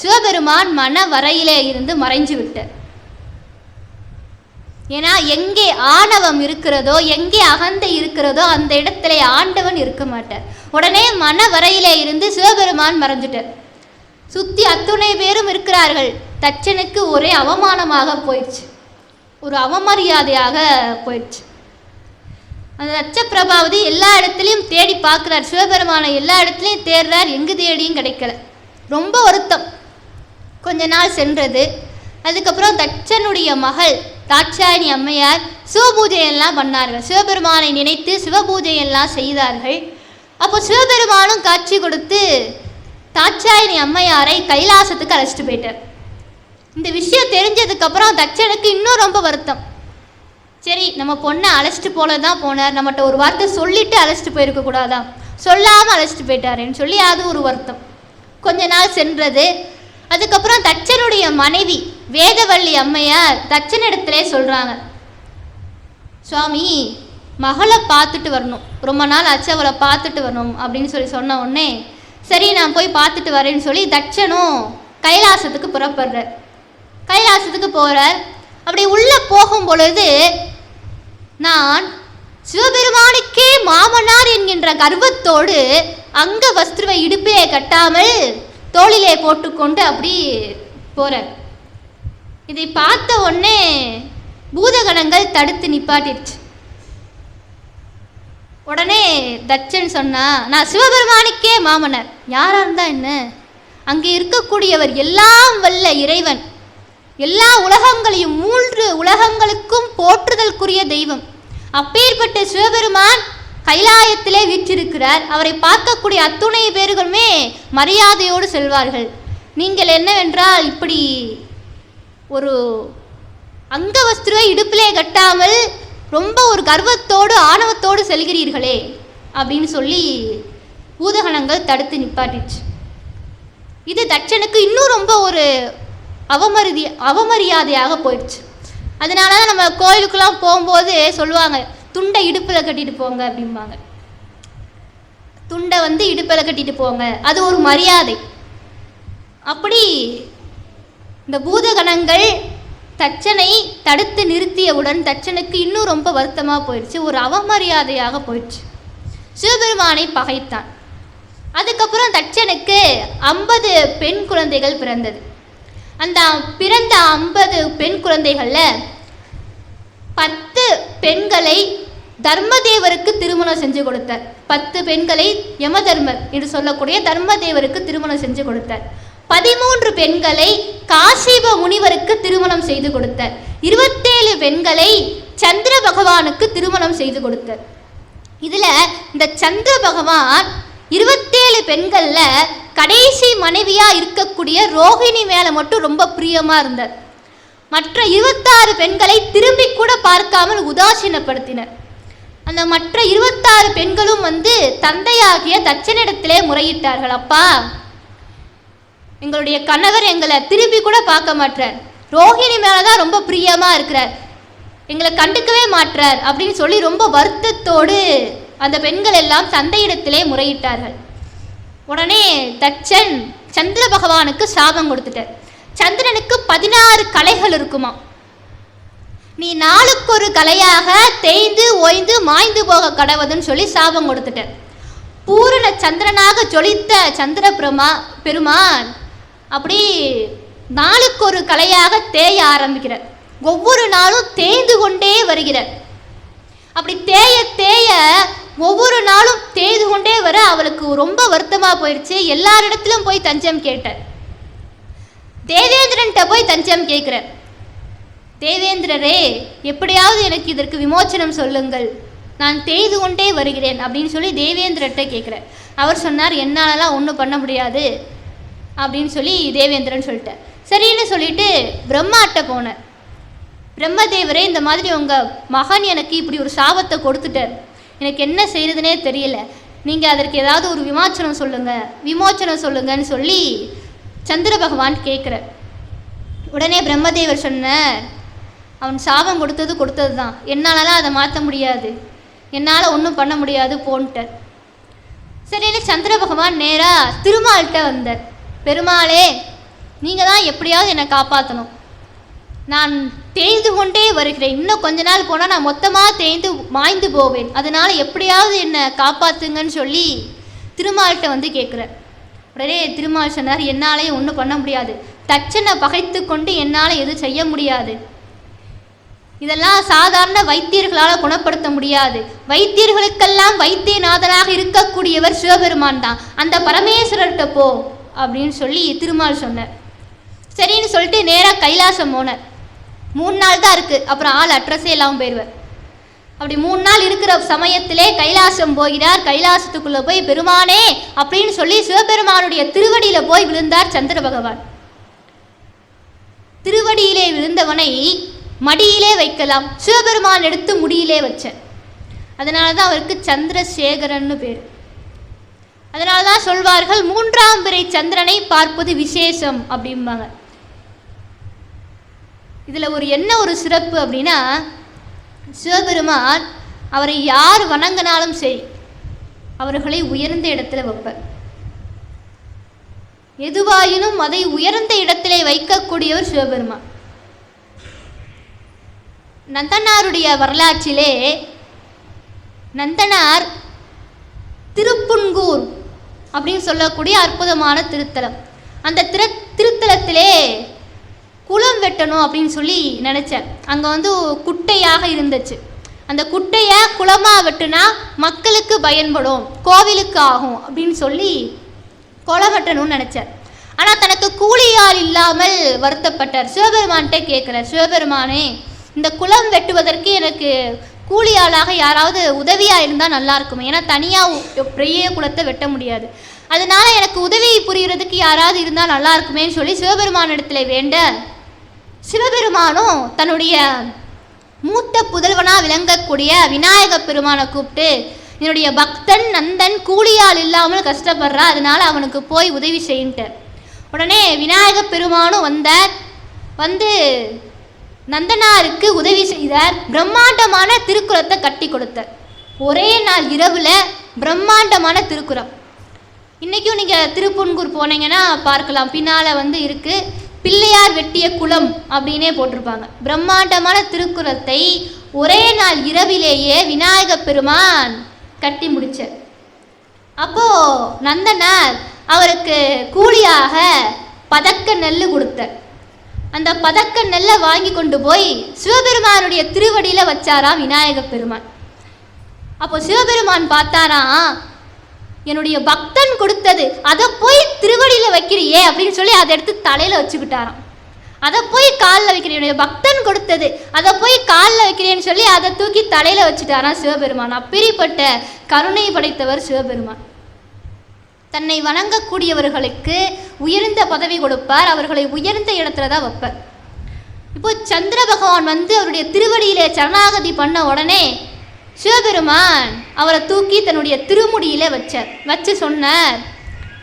சிவபெருமான் மணவரையிலே இருந்து மறைஞ்சு விட்டார். ஏன்னா எங்கே ஆணவம் இருக்கிறதோ, எங்கே அகந்தை இருக்கிறதோ அந்த இடத்துல ஆண்டவன் இருக்க மாட்டார். உடனே மணவரையிலே இருந்து சிவபெருமான் மறைஞ்சிட்டார். சுற்றி அத்துணை பேரும் இருக்கிறார்கள். தட்சனுக்கு ஒரே அவமானமாக போயிடுச்சு, ஒரு அவமரியாதையாக போயிடுச்சு. அந்த தட்ச பிரபாவதி எல்லா இடத்துலையும் தேடி பார்க்குறார், சிவபெருமானை எல்லா இடத்துலையும் தேடுறார், எங்கு தேடியும் கிடைக்கல. ரொம்ப வருத்தம். கொஞ்ச நாள் சென்றது. அதுக்கப்புறம் தட்சனுடைய மகள் தாட்சாயணி அம்மையார் சிவபூஜையெல்லாம் பண்ணார்கள். சிவபெருமானை நினைத்து சிவபூஜையெல்லாம் செய்தார்கள். அப்போ சிவபெருமானும் காட்சி கொடுத்து தாட்சாயணி அம்மையாரை கைலாசத்துக்கு அழைச்சிட்டு போயிட்டார். இந்த விஷயம் தெரிஞ்சதுக்கப்புறம் தட்சனுக்கு இன்னும் ரொம்ப வருத்தம். சரி, நம்ம பொண்ணை அழைச்சிட்டு போல தான் போனார், நம்மகிட்ட ஒரு வார்த்தை சொல்லிட்டு அழைச்சிட்டு போயிருக்க கூடாதா, சொல்லாமல் அழைச்சிட்டு போயிட்டாருன்னு சொல்லி அது ஒரு வருத்தம். கொஞ்ச நாள் சென்றது. அதுக்கப்புறம் தட்சனுடைய மனைவி வேதவள்ளி அம்மையார் தட்சனிடத்திலே சொல்கிறாங்க, சுவாமி மகளை பார்த்துட்டு வரணும், ரொம்ப நாள் ஆச்சு அவளை பார்த்துட்டு வரணும் அப்படின்னு சொன்ன உடனே சரி நான் போய் பார்த்துட்டு வரேன்னு சொல்லி தட்சனும் கைலாசத்துக்கு புறப்படுறார். கைலாசத்துக்கு போகிறார். அப்படி உள்ளே போகும் பொழுது நான் சிவபெருமானுக்கே மாமனார் என்கின்ற கர்வத்தோடு அங்க வஸ்திரவை இடுப்பே கட்டாமல் தோளிலே போட்டுக்கொண்டு அப்படி போகிறார். இதை பார்த்த உடனே பூதகணங்கள் தடுத்து நிப்பாட்டிடுச்சு. உடனே தட்சன் சொன்னா, நான் சிவபெருமானுக்கே மாமனர், யாரா இருந்தா என்ன, அங்கே இருக்கக்கூடியவர் எல்லாம் வல்ல இறைவன், எல்லா உலகங்களையும் 3 உலகங்களுக்கும் போற்றுதலுக்குரிய தெய்வம். அப்பேற்பட்ட சிவபெருமான் கைலாயத்திலே வீற்றிருக்கிறார். அவரை பார்க்கக்கூடிய அத்துணை பேர்களுமே மரியாதையோடு செல்வார்கள். நீங்கள் என்னவென்றால் இப்படி ஒரு அங்கவஸ்திரை இடுப்பிலே கட்டாமல் ரொம்ப ஒரு கர்வத்தோடு ஆணவத்தோடு செல்கிறீர்களே அப்படின்னு சொல்லி பூதகணங்கள் தடுத்து நிப்பாட்டிச்சு. இது தட்சனுக்கு இன்னும் ரொம்ப ஒரு அவமரியாதையாக போயிடுச்சு. அதனால தான் நம்ம கோயிலுக்கெல்லாம் போகும்போது சொல்லுவாங்க, துண்டை இடுப்பில் கட்டிட்டு போங்க அப்படிம்பாங்க. துண்டை இடுப்பில் கட்டிட்டு போங்க, அது ஒரு மரியாதை. அப்படி இந்த பூதகணங்கள் தட்சனை தடுத்து நிறுத்தியவுடன் தட்சனுக்கு இன்னும் ரொம்ப வருத்தமாக போயிடுச்சு, ஒரு அவமரியாதையாக போயிடுச்சு. சிவபெருமானை பகைத்தான். அதுக்கப்புறம் தட்சனுக்கு 50 பெண் குழந்தைகள் பிறந்தது. அந்த பிறந்த 50 பெண் குழந்தைகளில் 10 பெண்களை தர்மதேவருக்கு திருமணம் செஞ்சு கொடுத்தார். 10 பெண்களை யமதர்மர் என்று சொல்லக்கூடிய தர்மதேவருக்கு திருமணம் செஞ்சு கொடுத்தார். 13 பெண்களை காசிப முனிவருக்கு திருமணம் செய்து கொடுத்தார். 27 பெண்களை சந்திர பகவானுக்கு திருமணம் செய்து கொடுத்தார். இதில் இந்த சந்திர பகவான் 27 பெண்களில் கடைசி மனைவியாக இருக்கக்கூடிய ரோஹிணி மேலே மட்டும் ரொம்ப பிரியமாக இருந்தார். மற்ற 26 பெண்களை திரும்பி கூட பார்க்காமல் உதாசீனப்படுத்தினர். அந்த மற்ற 26 பெண்களும் தந்தையாகிய தட்சனிடத்திலே முறையிட்டார்கள், அப்பா, எங்களுடைய கணவர் எங்களை திரும்பி கூட பார்க்க மாட்டார், ரோஹிணி மேலே தான் ரொம்ப பிரியமாக இருக்கிறார், எங்களை கண்டுக்கவே மாட்டார் அப்படின்னு சொல்லி ரொம்ப வருத்தத்தோடு அந்த பெண்கள் எல்லாம் தந்தையிடத்திலே முறையிட்டார்கள். உடனே தட்சன் சந்திர பகவானுக்கு சாபம் கொடுத்துட்டார். சந்திரனுக்கு 16 கலைகள் இருக்குமா, நீ நாளுக்கு ஒரு கலையாக தேய்ந்து ஓய்ந்து மாய்ந்து போக கடவுதுன்னு சொல்லி சாபம் கொடுத்துட்டார். பூரண சந்திரனாக ஜொலித்த சந்திர பெருமான் அப்படி நாளுக்கு ஒரு கலையாக தேய ஆரம்பிக்கிறார். ஒவ்வொரு நாளும் தேய்ந்து கொண்டே வருகிறார். அப்படி தேய தேய ஒவ்வொரு நாளும் தேய்ந்து கொண்டே வர அவளுக்கு ரொம்ப வருத்தமாக போயிடுச்சு. எல்லாரிடத்திலும் போய் தஞ்சம் கேட்டார். தேவேந்திரன்ட்ட போய் தஞ்சம் கேட்கிறார். தேவேந்திரரே, எப்படியாவது எனக்கு இதற்கு விமோச்சனம் சொல்லுங்கள், நான் தேய்து கொண்டே வருகிறேன் அப்படின்னு சொல்லி தேவேந்திரன்ட்ட கேட்குறார். அவர் சொன்னார், என்னாலலாம் ஒன்றும் பண்ண முடியாது அப்படின்னு சொல்லி தேவேந்திரன் சொல்லிட்டார். சரின்னு சொல்லிட்டு பிரம்மாட்ட போனார். பிரம்மதேவரே, இந்த மாதிரி உங்கள் மகன் எனக்கு இப்படி ஒரு சாபத்தை கொடுத்துட்டார், எனக்கு என்ன செய்யறதுனே தெரியல, நீங்கள் அதற்கு ஏதாவது ஒரு விமோச்சனம் சொல்லுங்கன்னு சொல்லி சந்திர பகவான் கேட்குறார். உடனே பிரம்மதேவர் சொன்னார், அவன் சாபம் கொடுத்தது தான், என்னாலலாம் அதை மாற்ற முடியாது, என்னால் ஒன்றும் பண்ண முடியாது போன்ட்டார். சரின்னு சந்திர பகவான் நேராக திருமால்கிட்ட வந்தார். பெருமாளே, நீங்கள் தான் எப்படியாவது என்னை காப்பாற்றணும், நான் தேய்ந்து கொண்டே வருகிறேன், இன்னும் கொஞ்ச நாள் போனால் நான் மொத்தமாக தேய்ந்து மாய்ந்து போவேன், அதனால் எப்படியாவது என்னை காப்பாற்றுங்கன்னு சொல்லி திருமால்கிட்ட கேட்குறார். உடனே திருமால் சொன்னார், என்னாலே ஒன்றும் பண்ண முடியாது, தட்சனை பகைத்து கொண்டு என்னால் எதுவும் செய்ய முடியாது, இதெல்லாம் சாதாரண வைத்தியர்களால் குணப்படுத்த முடியாது, வைத்தியர்களுக்கெல்லாம் வைத்தியநாதனாக இருக்கக்கூடியவர் சிவபெருமான் தான், அந்த பரமேஸ்வரர்கிட்ட போ அப்படின்னு சொல்லி திருமால் சொன்னார். சரின்னு சொல்லிட்டு நேராக கைலாசம் போனார். 3 நாள் தான் இருக்குது, அப்புறம் ஆள் அட்ரஸே இல்லாமல் போயிடுவார். அப்படி 3 நாள் இருக்கிற சமயத்திலே கைலாசம் போகிறார். கைலாசத்துக்குள்ளே போய் பெருமானே அப்படின்னு சொல்லி சிவபெருமானுடைய திருவடியில் போய் விழுந்தார் சந்திர பகவான். திருவடியிலே விழுந்தவனை மடியிலே வைக்கலாம், சிவபெருமான் எடுத்து முடியிலே வச்சார். அதனால தான் அவருக்கு சந்திரசேகரன்னு பேர். அதனால தான் சொல்வார்கள், 3ஆம் பிறை சந்திரனை பார்ப்பது விசேஷம் அப்படிம்பாங்க. இதில் என்ன ஒரு சிறப்பு அப்படின்னா, சிவபெருமான் அவரை யார் வணங்கினாலும் சரி அவர்களை உயர்ந்த இடத்துல வைப்பார். எதுவாயினும் அதை உயர்ந்த இடத்திலே வைக்கக்கூடியவர் சிவபெருமான். நந்தனாருடைய வரலாற்றிலே நந்தனார் திருப்புன்கூர் அப்படின்னு சொல்லக்கூடிய அற்புதமான திருத்தலம். அந்த திருத்தலத்திலே குளம் வெட்டணும் அப்படின்னு சொல்லி நினச்சேன். அங்கே குட்டையாக இருந்துச்சு. அந்த குட்டையை குளமாக வெட்டுனா மக்களுக்கு பயன்படும், கோவிலுக்கு ஆகும் அப்படின்னு சொல்லி குளம் வெட்டணும்னு நினச்சார். ஆனால் தனக்கு கூலியால் இல்லாமல் வருத்தப்பட்டார். சிவபெருமான்கிட்ட கேட்குறார், சிவபெருமானே இந்த குளம் வெட்டுவதற்கு எனக்கு கூலியாளாக யாராவது உதவியாக இருந்தால் நல்லா இருக்குமே, ஏன்னா தனியாக பெரிய குளத்தை வெட்ட முடியாது, அதனால எனக்கு உதவி புரிகிறதுக்கு யாராவது இருந்தால் நல்லா இருக்குமேன்னு சொல்லி சிவபெருமானிடத்தில் வேண்ட, சிவபெருமானும் தன்னுடைய மூத்த புதல்வனாக விளங்கக்கூடிய விநாயக பெருமானை கூப்பிட்டு, என்னுடைய பக்தன் நந்தன் கூலியால் இல்லாமல் கஷ்டப்படுறா, அதனால அவனுக்கு போய் உதவி செய்யின்ட்டார். உடனே விநாயக பெருமானும் வந்து நந்தனாருக்கு உதவி செய்தார். பிரம்மாண்டமான திருக்குறத்தை கட்டி கொடுத்தார். ஒரே நாள் இரவில் பிரம்மாண்டமான திருக்குறம். இன்றைக்கும் நீங்கள் திருப்புன்கூர் போனீங்கன்னா பார்க்கலாம், பின்னால் இருக்குது பிள்ளையார் வெட்டிய குளம் அப்படின்னே போட்டிருப்பாங்க. பிரம்மாண்டமான திருக்குறத்தை ஒரே நாள் இரவிலேயே விநாயக பெருமான் கட்டி முடிச்சார். அப்போது நந்தனார் அவருக்கு கூலியாக பதக்க நெல் கொடுத்தார். அந்த பதக்க நெல்லை வாங்கி கொண்டு போய் சிவபெருமானுடைய திருவடியில் வச்சாராம் விநாயக பெருமான். அப்போ சிவபெருமான் பார்த்தாராம், என்னுடைய பக்தன் கொடுத்தது, அதை போய் திருவடியில் வைக்கிறியே அப்படின்னு சொல்லி அதை எடுத்து தலையில் வச்சுக்கிட்டாராம். அதை போய் காலில் வைக்கிறேன், என்னுடைய பக்தன் கொடுத்தது, அதை போய் காலில் வைக்கிறேன்னு சொல்லி அதை தூக்கி தலையில் வச்சுட்டாராம் சிவபெருமான். அப்படிப்பட்ட கருணை படைத்தவர் சிவபெருமான். தன்னை வணங்கக்கூடியவர்களுக்கு உயர்ந்த பதவி கொடுப்பார், அவர்களை உயர்ந்த இடத்துல தான் வைப்பார். இப்போ சந்திர பகவான் அவருடைய திருவடியிலே சரணாகதி பண்ண உடனே சிவபெருமான் அவரை தூக்கி தன்னுடைய திருமுடியிலே வச்சு சொன்னார்,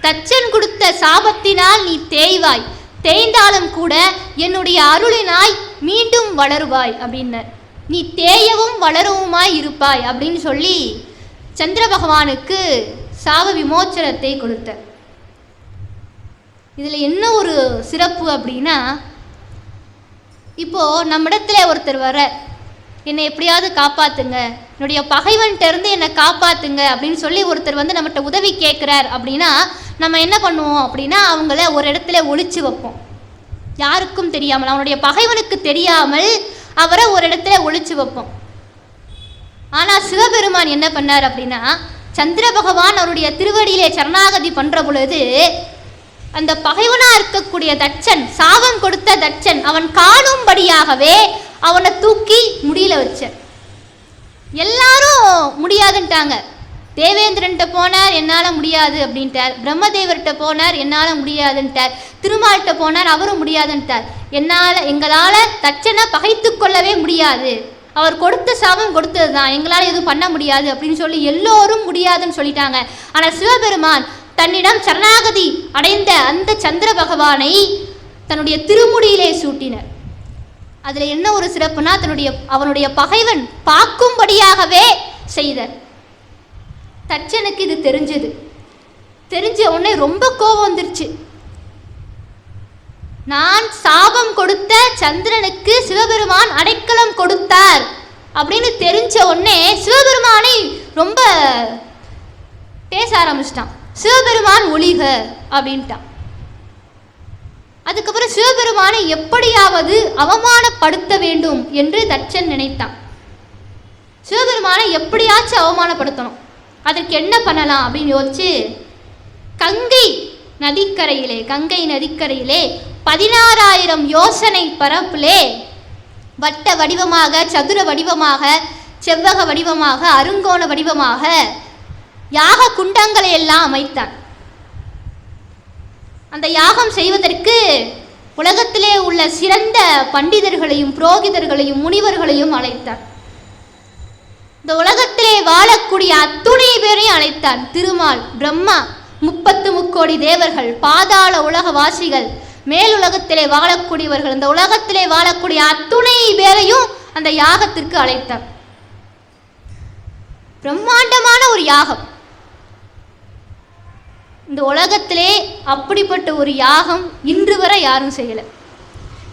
தச்சன் கொடுத்த சாபத்தினால் நீ தேய்வாய், தேய்ந்தாலும் கூட என்னுடைய அருளினாய் மீண்டும் வளருவாய் அப்படின்னார். நீ தேயவும் வளரவுமாய் இருப்பாய் அப்படின்னு சொல்லி சந்திர பகவானுக்கு சாப விமோச்சனத்தை கொடுத்தார். இதில் என்ன ஒரு சிறப்பு அப்படின்னா, இப்போது நம்மிடத்துல ஒருத்தர் வர, என்னை எப்படியாவது காப்பாற்றுங்க, என்னுடைய பகைவன்கிட்டருந்து என்னை காப்பாற்றுங்க அப்படின்னு சொல்லி ஒருத்தர் நம்மகிட்ட உதவி கேட்குறார் அப்படின்னா நம்ம என்ன பண்ணுவோம் அப்படின்னா, அவங்கள ஒரு இடத்துல ஒளிச்சு வைப்போம், யாருக்கும் தெரியாமல், அவனுடைய பகைவனுக்கு தெரியாமல் அவரை ஒரு இடத்துல ஒளிச்சு வைப்போம். ஆனால் சிவபெருமான் என்ன பண்ணார் அப்படின்னா, சந்திர பகவான் அவருடைய திருவடியிலே சரணாகதி பண்ணுற பொழுது அந்த பகைவனாக இருக்கக்கூடிய தட்சன், சாபம் கொடுத்த தட்சன், அவன் காணும்படியாகவே அவனை தூக்கி முடியல வச்சார். எல்லாரும் முடியாதுன்ட்டாங்க. தேவேந்திரன்ட்ட போனார், என்னால் முடியாது அப்படின்ட்டார். பிரம்மதேவர்கிட்ட போனார், என்னால் முடியாதுன்ட்டார். திருமால்கிட்ட போனார், அவரும் முடியாதுன்ட்டார். எங்களால் தட்சனை பகைத்து கொள்ளவே முடியாது, அவர் கொடுத்த சாபம் கொடுத்தது தான், எங்களால் எதுவும் பண்ண முடியாது அப்படின்னு சொல்லி எல்லோரும் முடியாதுன்னு சொல்லிட்டாங்க. ஆனால் சிவபெருமான் தன்னிடம் சரணாகதி அடைந்த அந்த சந்திர பகவானை தன்னுடைய திருமுடியிலே சூட்டினர். அதில் என்ன ஒரு சிறப்புனா, அவனுடைய பகைவன் பார்க்கும்படியாகவே செய்தார். தட்சனுக்கு இது தெரிஞ்ச உடனே ரொம்ப கோபம் வந்துருச்சு. நான் சாபம் கொடுத்த சந்திரனுக்கு சிவபெருமான் அடைக்கலம் கொடுத்தார் அப்படின்னு தெரிஞ்ச உடனே சிவபெருமானை ரொம்ப பேச ஆரம்பிச்சிட்டான். சிவபெருமான் ஒளிக அப்படின்ட்டான். அதுக்கப்புறம் சிவபெருமானை எப்படியாவது அவமானப்படுத்த வேண்டும் என்று தட்சன் நினைத்தான். சிவபெருமானை எப்படியாச்சும் அவமானப்படுத்தணும், அதற்கு என்ன பண்ணலாம் அப்படின்னு யோசிச்சு கங்கை நதிக்கரையிலே 16,000 யோசனை பரப்பிலே வட்ட வடிவமாக, சதுர வடிவமாக, செவ்வக வடிவமாக, அருங்கோண வடிவமாக யாக குண்டங்களை எல்லாம் அமைத்தான். அந்த யாகம் செய்வதற்கு உலகத்திலே உள்ள சிறந்த பண்டிதர்களையும் புரோகிதர்களையும் முனிவர்களையும் அழைத்தான். இந்த உலகத்திலே வாழக்கூடிய அத்துணை பேரையும் அழைத்தான். திருமால், பிரம்மா, 33 கோடி தேவர்கள், பாதாள உலக வாசிகள், மேலுலகத்திலே வாழக்கூடியவர்கள், இந்த உலகத்திலே வாழக்கூடிய அத்துணை பேரையும் அந்த யாகத்திற்கு அழைத்தார். பிரம்மாண்டமான ஒரு யாகம். இந்த உலகத்திலே அப்படிப்பட்ட ஒரு யாகம் இன்று வரை யாரும் செய்யலை.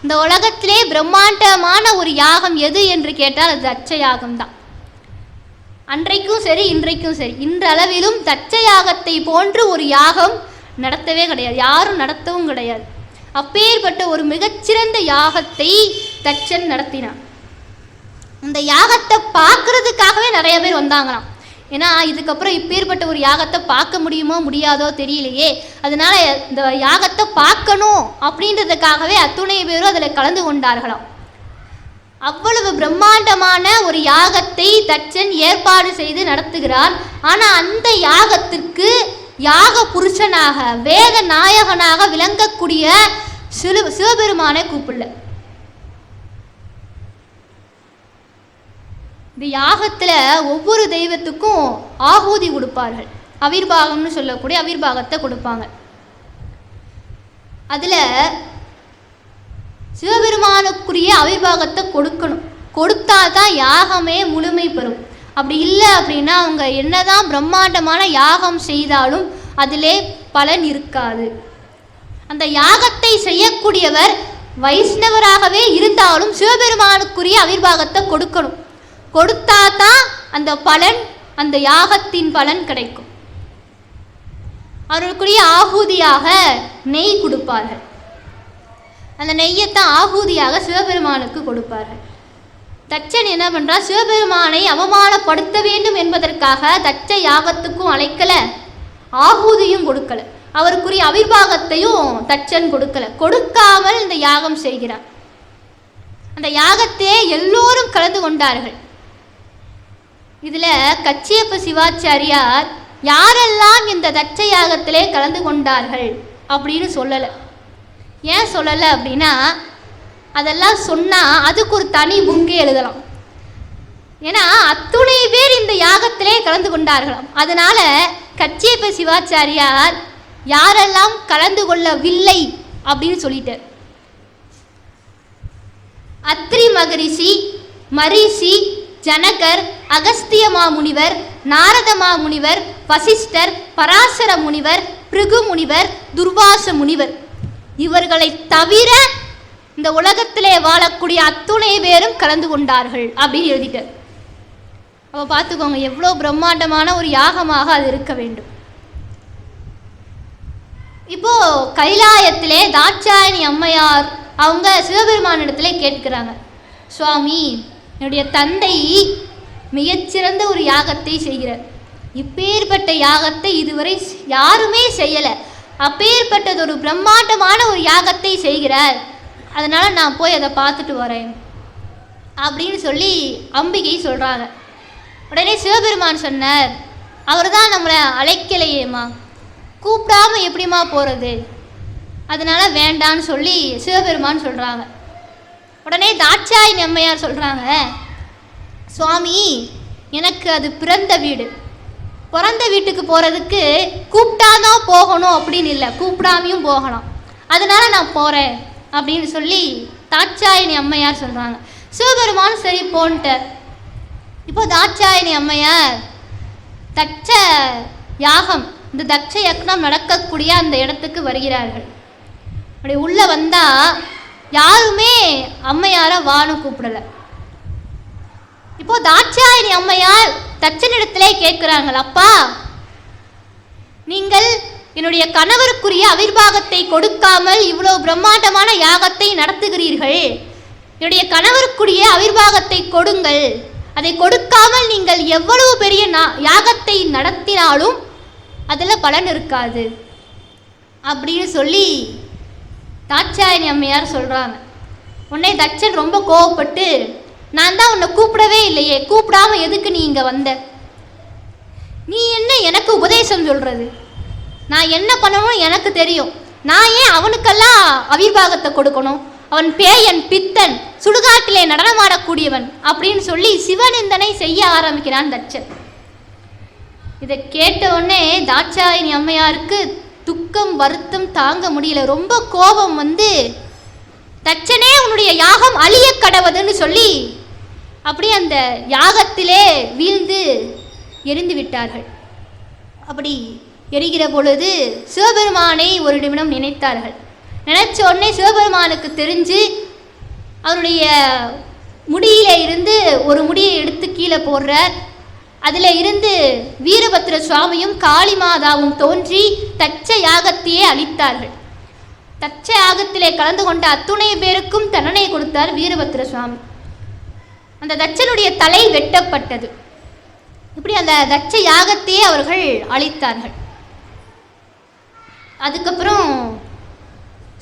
இந்த உலகத்திலே பிரம்மாண்டமான ஒரு யாகம் எது என்று கேட்டால் அது தட்ச யாகம்தான். அன்றைக்கும் சரி இன்றைக்கும் சரி, இன்றளவிலும் தட்ச யாகத்தை போன்று ஒரு யாகம் நடத்தவே கிடையாது, யாரும் நடத்தவும் கிடையாது. அப்பேற்பட்ட ஒரு மிகச்சிறந்த யாகத்தை தட்சன் நடத்தினான். இந்த யாகத்தை பார்க்கறதுக்காகவே நிறைய பேர் வந்தாங்களாம். ஏன்னா இதுக்கப்புறம் இப்பேற்பட்ட ஒரு யாகத்தை பார்க்க முடியுமோ முடியாதோ தெரியலையே, அதனால இந்த யாகத்தை பார்க்கணும் அப்படின்றதுக்காகவே அத்துணை பேரும் அதில் கலந்து கொண்டார்களாம். அவ்வளவு பிரம்மாண்டமான ஒரு யாகத்தை தட்சன் ஏற்பாடு செய்து நடத்துகிறார். ஆனால் அந்த யாகத்திற்கு யாக புருஷனாக வேத நாயகனாக விளங்கக்கூடிய சிவபெருமானை கூப்பிடல. இந்த யாகத்தில் ஒவ்வொரு தெய்வத்துக்கும் ஆகூதி கொடுப்பார்கள். அவிர்வாகம்னு சொல்லக்கூடிய அவிர்வாகத்தை கொடுப்பாங்க. அதில் சிவபெருமானுக்குரிய அவிர்வாகத்தை கொடுக்கணும். கொடுத்தா தான் யாகமே முழுமை பெறும். அப்படி இல்லை அப்படின்னா அவங்க என்னதான் பிரம்மாண்டமான யாகம் செய்தாலும் அதிலே பலன் இருக்காது. அந்த யாகத்தை செய்யக்கூடியவர் வைஷ்ணவராகவே இருந்தாலும் சிவபெருமானுக்குரிய அவிர்வாகத்தை கொடுக்கணும். கொடுத்தா தான் அந்த பலன், அந்த யாகத்தின் பலன் கிடைக்கும். அவர்களுக்குரிய ஆகூதியாக நெய் கொடுப்பார்கள். அந்த நெய்யத்தான் ஆகூதியாக சிவபெருமானுக்கு கொடுப்பார்கள். தட்சன் என்ன பண்ணுறார், சிவபெருமானை அவமானப்படுத்த வேண்டும் என்பதற்காக தட்ச யாகத்துக்கும் அழைக்கல, ஆகூதியும் கொடுக்கல, அவருக்குரிய அவிர்வாகத்தையும் தட்சன் கொடுக்கல. கொடுக்காமல் இந்த யாகம் செய்கிறார். அந்த யாகத்தையே எல்லோரும் கலந்து கொண்டார்கள். இதில் கச்சியப்ப சிவாச்சாரியார் யாரெல்லாம் இந்த தட்ச யாகத்திலே கலந்து கொண்டார்கள் அப்படின்னு சொல்லலை. ஏன் சொல்லலை அப்படின்னா, அதெல்லாம் சொன்னால் அதுக்கு ஒரு தனி புக்கே எழுதலாம். ஏன்னா அத்துணை பேர் இந்த யாகத்திலே கலந்து கொண்டார்களாம். அதனால் கச்சியப்ப சிவாச்சாரியார் யாரெல்லாம் கலந்து கொள்ளவில்லை அப்படின்னு சொல்லிட்டார். அத்ரி மகரிஷி, மரிஷி, ஜனகர், அகஸ்திய மாமுனிவர், நாரத மாமுனிவர், வசிஷ்டர், பராசர முனிவர், பிருகு முனிவர், துர்வாச முனிவர், இவர்களை தவிர இந்த உலகத்திலே வாழக்கூடிய அத்துணை பேரும் கலந்து கொண்டார்கள் அப்படின்னு எழுதிட்டார். அப்போ பார்த்துக்கோங்க எவ்வளோ பிரம்மாண்டமான ஒரு யாகமாக அது இருக்க வேண்டும். இப்போ கைலாயத்திலே தாட்சாயணி அம்மையார் அவங்க சிவபெருமானிடத்திலே கேட்கிறாங்க, சுவாமி, என்னுடைய தந்தை மிகச்சிறந்த ஒரு யாகத்தை செய்கிறார். இப்பேற்பட்ட யாகத்தை இதுவரை யாருமே செய்யலை. அப்பேற்பட்டது ஒரு பிரம்மாண்டமான ஒரு யாகத்தை செய்கிறார். அதனால் நான் போய் அதை பார்த்துட்டு வரேன் அப்படின்னு சொல்லி அம்பிகை சொல்கிறாங்க. உடனே சிவபெருமான் சொன்னார், அவர் தான் நம்மளை அழைக்கலையேம்மா, கூப்பிடாம எப்படிமா போகிறது, அதனால் வேண்டான்னு சொல்லி சிவபெருமான் சொல்கிறாங்க. உடனே தாட்சாயணி அம்மையார் சொல்கிறாங்க, சுவாமி, எனக்கு அது பிறந்த வீடு, பிறந்த வீட்டுக்கு போகிறதுக்கு கூப்பிட்டாதான் போகணும் அப்படின்னு இல்லை, கூப்பிடாமையும் போகலாம், அதனால் நான் போகிறேன் அப்படின்னு சொல்லி தாட்சாயணி அம்மையார் சொல்கிறாங்க. சிவபெருமான் சரி போன்ட்டார். இப்போ தாட்சாயணி அம்மையார் தட்ச யாகம், இந்த தட்ச யக்னம் நடக்கக்கூடிய அந்த இடத்துக்கு வருகிறார்கள். அப்படி உள்ளே வந்தால் யாருமே அம்மையாரை வான்னு கூப்பிடலை. இப்போ தாட்சாயணி அம்மையார் தட்சனிடத்திலே கேட்குறாங்கள், அப்பா, நீங்கள் என்னுடைய கணவருக்குரிய அவிர்வாகத்தை கொடுக்காமல் இவ்வளோ பிரம்மாண்டமான யாகத்தை நடத்துகிறீர்கள், என்னுடைய கணவருக்குரிய அவிர்வாகத்தை கொடுங்கள், அதை கொடுக்காமல் நீங்கள் எவ்வளவு பெரிய யாகத்தை நடத்தினாலும் அதில் பலன் இருக்காது அப்படின்னு சொல்லி தாட்சாயணி அம்மையார் சொல்கிறாங்க. உடனே தட்சன் ரொம்ப கோவப்பட்டு, நான் தான் உன்னை கூப்பிடவே இல்லையே, கூப்பிடாம எதுக்கு நீ இங்கே வந்த, நீ என்ன எனக்கு உபதேசம் சொல்கிறது, நான் என்ன பண்ணணும் எனக்கு தெரியும், நான் ஏன் அவனுக்கெல்லாம் அவிர்வாகத்தை கொடுக்கணும், அவன் பேயன், பித்தன், சுடுகாட்டிலே நடனமாடக்கூடியவன் அப்படின்னு சொல்லி சிவநிந்தனை செய்ய ஆரம்பிக்கிறான் தட்சன். இதை கேட்ட உடனே தாட்சாயணி அம்மையாருக்கு துக்கம் வருத்தம் தாங்க முடியல. ரொம்ப கோபம் வந்து, தட்சனே உன்னுடைய யாகம் அழிய கடவுதுன்னு சொல்லி அப்படி அந்த யாகத்திலே வீழ்ந்து எரிந்து விட்டார்கள். அப்படி எரிகிற பொழுது சிவபெருமானை ஒரு நிமிடம் நினைத்தார்கள். நினைச்ச உடனே சிவபெருமானுக்கு தெரிஞ்சு அவருடைய முடியில இருந்து ஒரு முடியை எடுத்து கீழே போடுறார். அதில் இருந்து வீரபத்ர சுவாமியும் காளிமாதாவும் தோன்றி தட்ச யாகத்தையே அழித்தார்கள். தட்ச யாகத்திலே கலந்து கொண்ட அத்துணை பேருக்கும் தண்டனை கொடுத்தார் வீரபத்ர சுவாமி. அந்த தட்சனுடைய தலை வெட்டப்பட்டது. இப்படி அந்த தட்ச யாகத்தையே அவர்கள் அழித்தார்கள். அதுக்கப்புறம்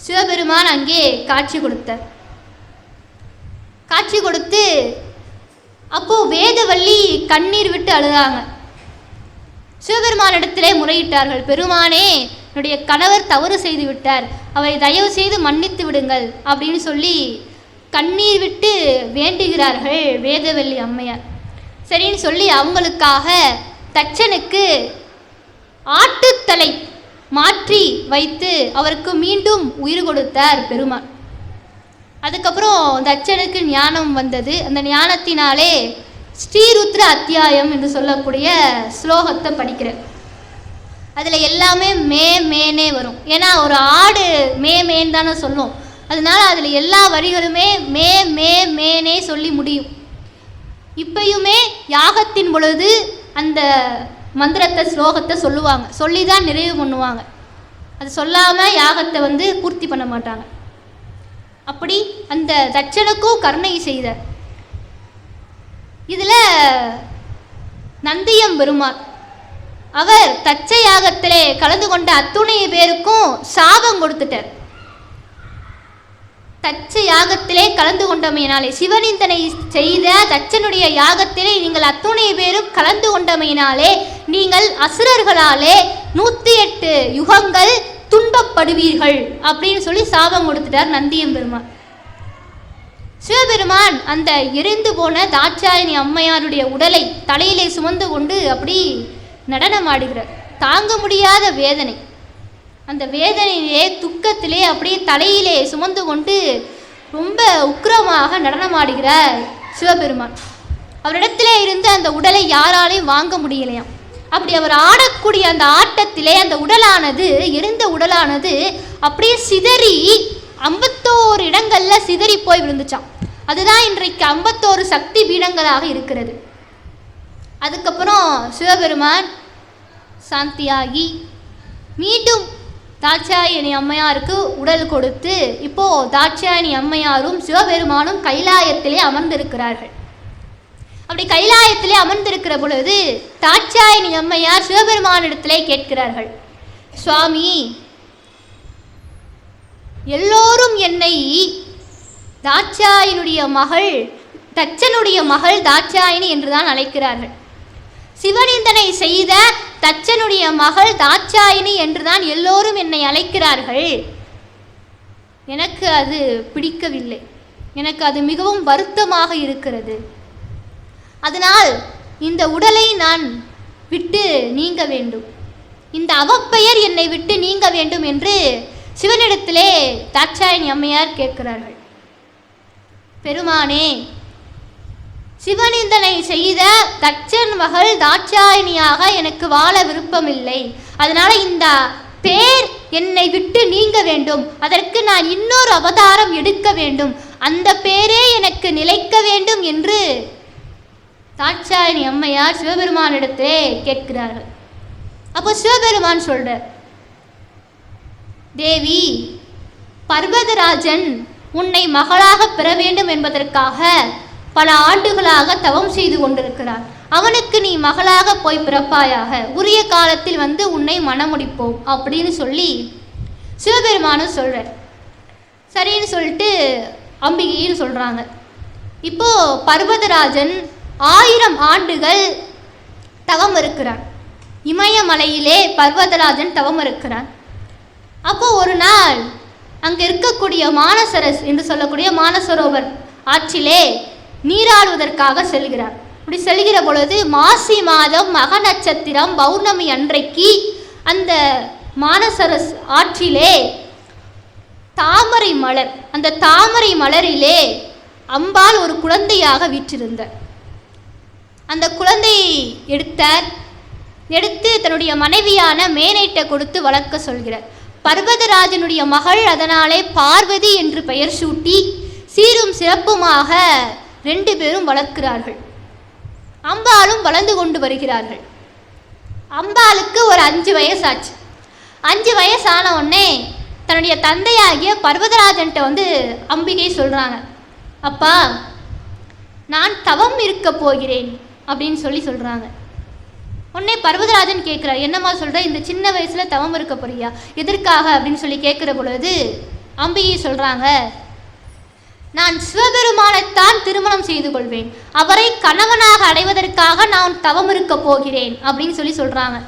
சிவபெருமான் அங்கே காட்சி கொடுத்தார். காட்சி கொடுத்து அப்போ வேதவள்ளி கண்ணீர் விட்டு அழுதாங்க. சிவபெருமானிடத்திலே முறையிட்டார்கள், பெருமானே, என்னுடைய கணவர் தவறு செய்து விட்டார், அவரை தயவு செய்து மன்னித்து விடுங்கள் அப்படின்னு சொல்லி கண்ணீர் விட்டு வேண்டுகிறார்கள் வேதவள்ளி அம்மையார். சரின்னு சொல்லி அவங்களுக்காக தட்சனுக்கு ஆட்டுத்தலை மாற்றி வைத்து அவருக்கு மீண்டும் உயிர் கொடுத்தார் பெருமான். அதுக்கப்புறம் தட்சனுக்கு ஞானம் வந்தது. அந்த ஞானத்தினாலே ஸ்ரீருத்ர அத்தியாயம் என்று சொல்லக்கூடிய ஸ்லோகத்தை படிக்கிறேன். அதில் எல்லாமே மேனே வரும். ஏன்னா ஒரு ஆடு மேன்னு தானே சொல்லும். அதனால அதில் எல்லா வரிகளுமே மேனே சொல்லி முடியும். இப்பயுமே யாகத்தின் பொழுது அந்த மந்திரத்தை ஸ்லோகத்தை சொல்லுவாங்க, சொல்லி தான் நிறைவு பண்ணுவாங்க. அது சொல்லாமல் யாகத்தை பூர்த்தி பண்ண மாட்டாங்க. அப்படி அந்த தட்சனுக்கும் கருணை செய்த இதில் நந்தியம் பெருமாள் அவர் தட்ச யாகத்திலே கலந்து கொண்ட அத்துணை பேருக்கும் சாபம் கொடுத்துட்டார். தட்ச யாகத்திலே கலந்து கொண்டமையினாலே, சிவனிந்தனை செய்த தட்சனுடைய யாகத்திலே நீங்கள் அத்துணை பேரும் கலந்து கொண்டமையினாலே நீங்கள் அசுரர்களாலே 108 யுகங்கள் துன்பப்படுவீர்கள் அப்படின்னு சொல்லி சாபம் கொடுத்துட்டார் நந்தியம் பெருமான். சிவபெருமான் அந்த எரிந்து போன தாட்சாயினி அம்மையாருடைய உடலை தலையிலே சுமந்து கொண்டு அப்படி நடனமாடுகிறார். தாங்க முடியாத வேதனை, அந்த வேதனையிலே துக்கத்திலே அப்படியே தலையிலே சுமந்து கொண்டு ரொம்ப உக்கிரமாக நடனமாடுகிறார் சிவபெருமான். அவரிடத்திலே இருந்து அந்த உடலை யாராலையும் வாங்க முடியலையாம். அப்படி அவர் ஆடக்கூடிய அந்த ஆட்டத்திலே அந்த உடலானது, எரிந்த உடலானது அப்படியே சிதறி 51 இடங்களில் சிதறி போய் விழுந்துச்சான். அதுதான் இன்றைக்கு 51 சக்தி பீடங்களாக இருக்கிறது. அதுக்கப்புறம் சிவபெருமான் சாந்தியாகி மீண்டும் தாட்சாயணி அம்மையாருக்கு உடல் கொடுத்து இப்போ தாட்சாயணி அம்மையாரும் சிவபெருமானும் கைலாயத்திலே அமர்ந்திருக்கிறார்கள். அப்படி கைலாயத்திலே அமர்ந்திருக்கிற பொழுது தாட்சாயணி அம்மையார் சிவபெருமானிடத்திலே கேட்கிறார்கள், சுவாமி, எல்லோரும் என்னை தாட்சாயினுடைய மகள், தட்சனுடைய மகள் தாட்சாயினி என்றுதான் அழைக்கிறார்கள். சிவனிந்தனை செய்த தட்சனுடைய மகள் தாட்சாயினி என்றுதான் எல்லோரும் என்னை அழைக்கிறார்கள். எனக்கு அது பிடிக்கவில்லை, எனக்கு அது மிகவும் வருத்தமாக இருக்கிறது. அதனால் இந்த உடலை நான் விட்டு நீங்க வேண்டும், இந்த அவப்பெயர் என்னை விட்டு நீங்க வேண்டும் என்று சிவனிடத்திலே தாட்சாயினி அம்மையார் கேட்கிறார்கள். பெருமானே, சிவனிந்தனை செய்த தட்சன் மகள் தாட்சாயினியாக எனக்கு வாழ விருப்பமில்லை. அதனால இந்த பேர் என்னை விட்டு நீங்க வேண்டும், அதற்கு நான் இன்னொரு அவதாரம் எடுக்க வேண்டும், அந்த பேரே எனக்கு நிலைக்க வேண்டும் என்று தாட்சாயினி அம்மையார் சிவபெருமானிடத்திலே கேட்கிறார்கள். அப்போ சிவபெருமான் சொல்றார், தேவி, பர்வதராஜன் உன்னை மகளாக பெற வேண்டும் என்பதற்காக பல ஆண்டுகளாக தவம் செய்து கொண்டிருக்கிறார். அவனுக்கு நீ மகளாக போய் பிறப்பாயாக, உரிய காலத்தில் உன்னை மணமுடிப்போம் அப்படின்னு சொல்லி சிவபெருமானும் சொல்கிறார். சரின்னு சொல்லிட்டு அம்பிகைன்னு சொல்கிறாங்க. இப்போது பர்வதராஜன் 1000 ஆண்டுகள் தவம் இருக்கிறான். இமயமலையிலே பர்வதராஜன் தவம் இருக்கிறான். அப்போது ஒரு நாள் அங்கே இருக்கக்கூடிய மானசரஸ் என்று சொல்லக்கூடிய மானசரோவர் ஆற்றிலே நீராடுவதற்காக செல்கிறார். அப்படி செல்கிற பொழுது மாசி மாதம் மக நட்சத்திரம் பௌர்ணமி அன்றைக்கு அந்த மானசரஸ் ஆற்றிலே தாமரை மலர், அந்த தாமரை மலரிலே அம்பாள் ஒரு குழந்தையாக வீற்றிருந்தார். அந்த குழந்தையை எடுத்து தன்னுடைய மனைவியான மேனைட்டை கொடுத்து வளர்க்க சொல்கிறார். பர்வதராஜனுடைய மகள் அதனாலே பார்வதி என்று பெயர் சூட்டி சீரும் சிறப்புமாக 2 பேரும் வளர்க்கிறார்கள். அம்பாளும் வளர்ந்து கொண்டு வருகிறார்கள். அம்பாளுக்கு ஒரு 5 வயசாச்சு. 5 வயசான உடனே தன்னுடைய தந்தையாகிய பர்வதராஜன்ட்ட அம்பிகை சொல்கிறாங்க, அப்பா, நான் தவம் இருக்க போகிறேன் அப்படின்னு சொல்கிறாங்க. உடனே பர்வதராஜன் கேட்குறார், என்னம்மா சொல்கிற, இந்த சின்ன வயசில் தவம் இருக்க போறியா, எதற்காக அப்படின்னு சொல்லி கேட்குற பொழுது அம்பிகை சொல்கிறாங்க, நான் சிவபெருமானைத்தான் திருமணம் செய்து கொள்வேன், அவரை கணவனாக அடைவதற்காக நான் தவம் இருக்க போகிறேன் அப்படின்னு சொல்கிறாங்க.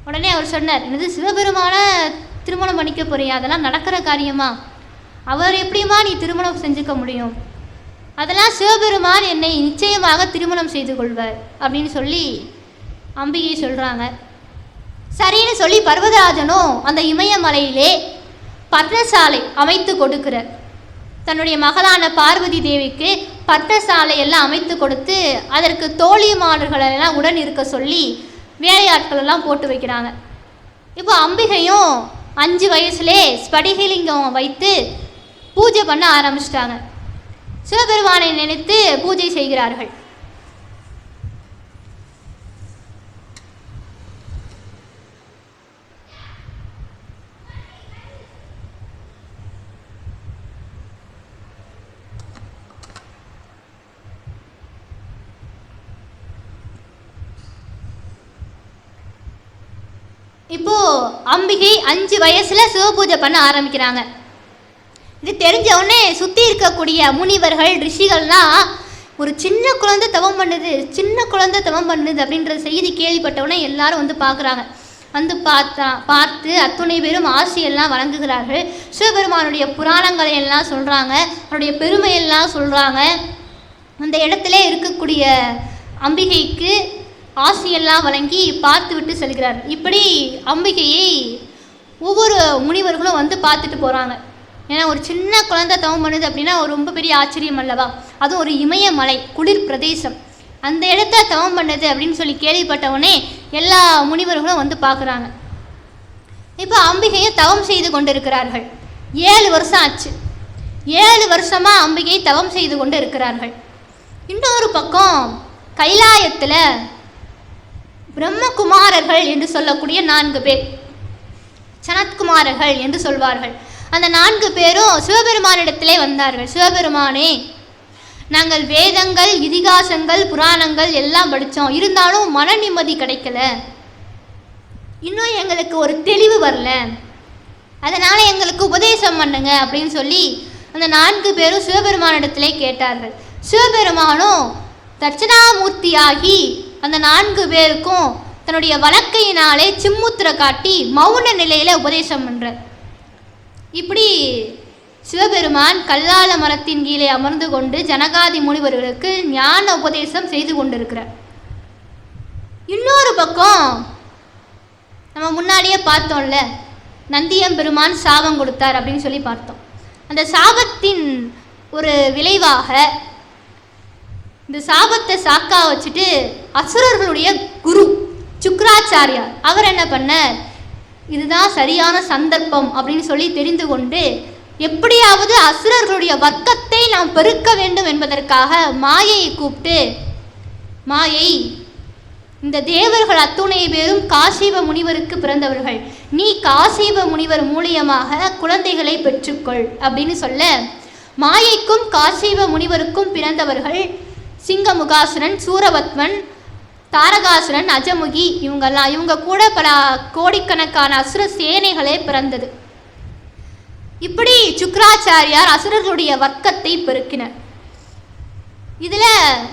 உடனே அவர் சொன்னார், என்னது சிவபெருமான திருமணம் பண்ணிக்க போறியா, அதெல்லாம் நடக்கிற காரியமா, அவர் எப்படிமா நீ திருமணம் செஞ்சுக்க முடியும், அதெல்லாம் சிவபெருமான் என்னை நிச்சயமாக திருமணம் செய்து கொள்வார் அப்படின்னு சொல்லி அம்பிகை சொல்கிறாங்க. சரின்னு சொல்லி பர்வதராஜனும் அந்த இமயமலையிலே பர்ணசாலை அமைத்து கொடுக்கிறார். தன்னுடைய மகளான பார்வதி தேவிக்கு பர்ணசாலை எல்லாம் அமைத்து கொடுத்து அதற்கு தோழிமார்களெல்லாம் உடன் இருக்க சொல்லி வேலையாட்கள் எல்லாம் போட்டு வைக்கிறாங்க. இப்போ அம்பிகையும் 5 வயசுலே ஸ்படிகலிங்கம் வைத்து பூஜை பண்ண ஆரம்பிச்சிட்டாங்க. சிவபெருமானை நினைத்து பூஜை செய்கிறார்கள். இப்போ அம்பிகை 5 வயசுல சிவபூஜை பண்ண ஆரம்பிக்கிறாங்க. இது தெரிஞ்ச உடனே சுற்றி இருக்கக்கூடிய முனிவர்கள் ரிஷிகள்லாம், ஒரு சின்ன குழந்தை தவம் பண்ணுது, சின்ன குழந்தை தவம் பண்ணுது அப்படின்ற செய்தி கேள்விப்பட்டவுடனே எல்லாரும் வந்து பார்க்குறாங்க. வந்து பார்த்து அத்துணை பேரும் ஆசியெல்லாம் வழங்குகிறார்கள். சிவபெருமானுடைய புராணங்களை எல்லாம் சொல்கிறாங்க, அவருடைய பெருமையெல்லாம் சொல்கிறாங்க. அந்த இடத்துல இருக்கக்கூடிய அம்பிகைக்கு ஆசியெல்லாம் வழங்கி பார்த்து விட்டு செல்கிறார். இப்படி அம்பிகையை ஒவ்வொரு முனிவர்களும் வந்து பார்த்துட்டு போகிறாங்க. ஏன்னா ஒரு சின்ன குழந்தை தவம் பண்ணுது அப்படின்னா ஒரு ரொம்ப பெரிய ஆச்சரியம் அல்லவா, அதுவும் ஒரு இமயமலை குளிர் பிரதேசம், அந்த இடத்த தவம் பண்ணுது அப்படின்னு சொல்லி கேள்விப்பட்டவுடனே எல்லா முனிவர்களும் வந்து பார்க்குறாங்க. இப்போ அம்பிகையை தவம் செய்து கொண்டு இருக்கிறார்கள். 7 வருஷம் ஆச்சு. 7 வருஷமாக அம்பிகை தவம் செய்து கொண்டு இருக்கிறார்கள். இன்னொரு பக்கம் கைலாயத்தில் பிரம்மகுமாரர்கள் என்று சொல்லக்கூடிய 4 பேர், சனத்குமாரர்கள் என்று சொல்வார்கள், அந்த 4 பேரும் சிவபெருமானிடத்திலே வந்தார்கள். சிவபெருமானே, நாங்கள் வேதங்கள், இதிகாசங்கள், புராணங்கள் எல்லாம் படித்தோம், இருந்தாலும் மன நிம்மதி கிடைக்கல, இன்னும் எங்களுக்கு ஒரு தெளிவு வரல, அதனால் எங்களுக்கு உபதேசம் பண்ணுங்க அப்படின்னு சொல்லி அந்த 4 பேரும் சிவபெருமானிடத்திலே கேட்டார்கள். சிவபெருமானும் தட்சிணாமூர்த்தியாகி அந்த 4 பேருக்கும் தன்னுடைய வழக்கையினாலே சிம்முத்திர காட்டி மௌன நிலையில் உபதேசம் பண்ணுறார். இப்படி சிவபெருமான் கல்லால மரத்தின் கீழே அமர்ந்து கொண்டு ஜனகாதி முனிவர்களுக்கு ஞான உபதேசம் செய்து கொண்டிருக்கிறார். இன்னொரு பக்கம் நம்ம முன்னாடியே பார்த்தோம்ல, நந்தியம்பெருமான் சாபம் கொடுத்தார் அப்படின்னு சொல்லி பார்த்தோம். அந்த சாபத்தின் ஒரு விளைவாக இந்த சாபத்தை சாக்கா வச்சுட்டு அசுரர்களுடைய குரு சுக்ராச்சாரியார் அவர் என்ன பண்ணார், இதுதான் சரியான சந்தர்ப்பம் அப்படின்னு சொல்லி தெரிந்து கொண்டு எப்படியாவது அசுரர்களுடைய வர்க்கத்தை நாம் பெருக்க வேண்டும் என்பதற்காக மாயையை கூப்பிட்டு, மாயை, இந்த தேவர்கள் அத்துணை பேரும் காசிப முனிவருக்கு பிறந்தவர்கள், நீ காசிப முனிவர் மூலியமாக குழந்தைகளை பெற்றுக்கொள் அப்படின்னு சொல்ல, மாயைக்கும் காசிப முனிவருக்கும் பிறந்தவர்கள் சிங்கமுகாசுரன், சூரபத்மன், தாரகாசுரன், அஜமுகி, இவங்க கூட பல கோடிக்கணக்கான அசுர சேனைகளே பிறந்தது. இப்படி சுக்ராச்சாரியார் அசுரர்களுடைய வர்க்கத்தை பெருக்கினர். இதில்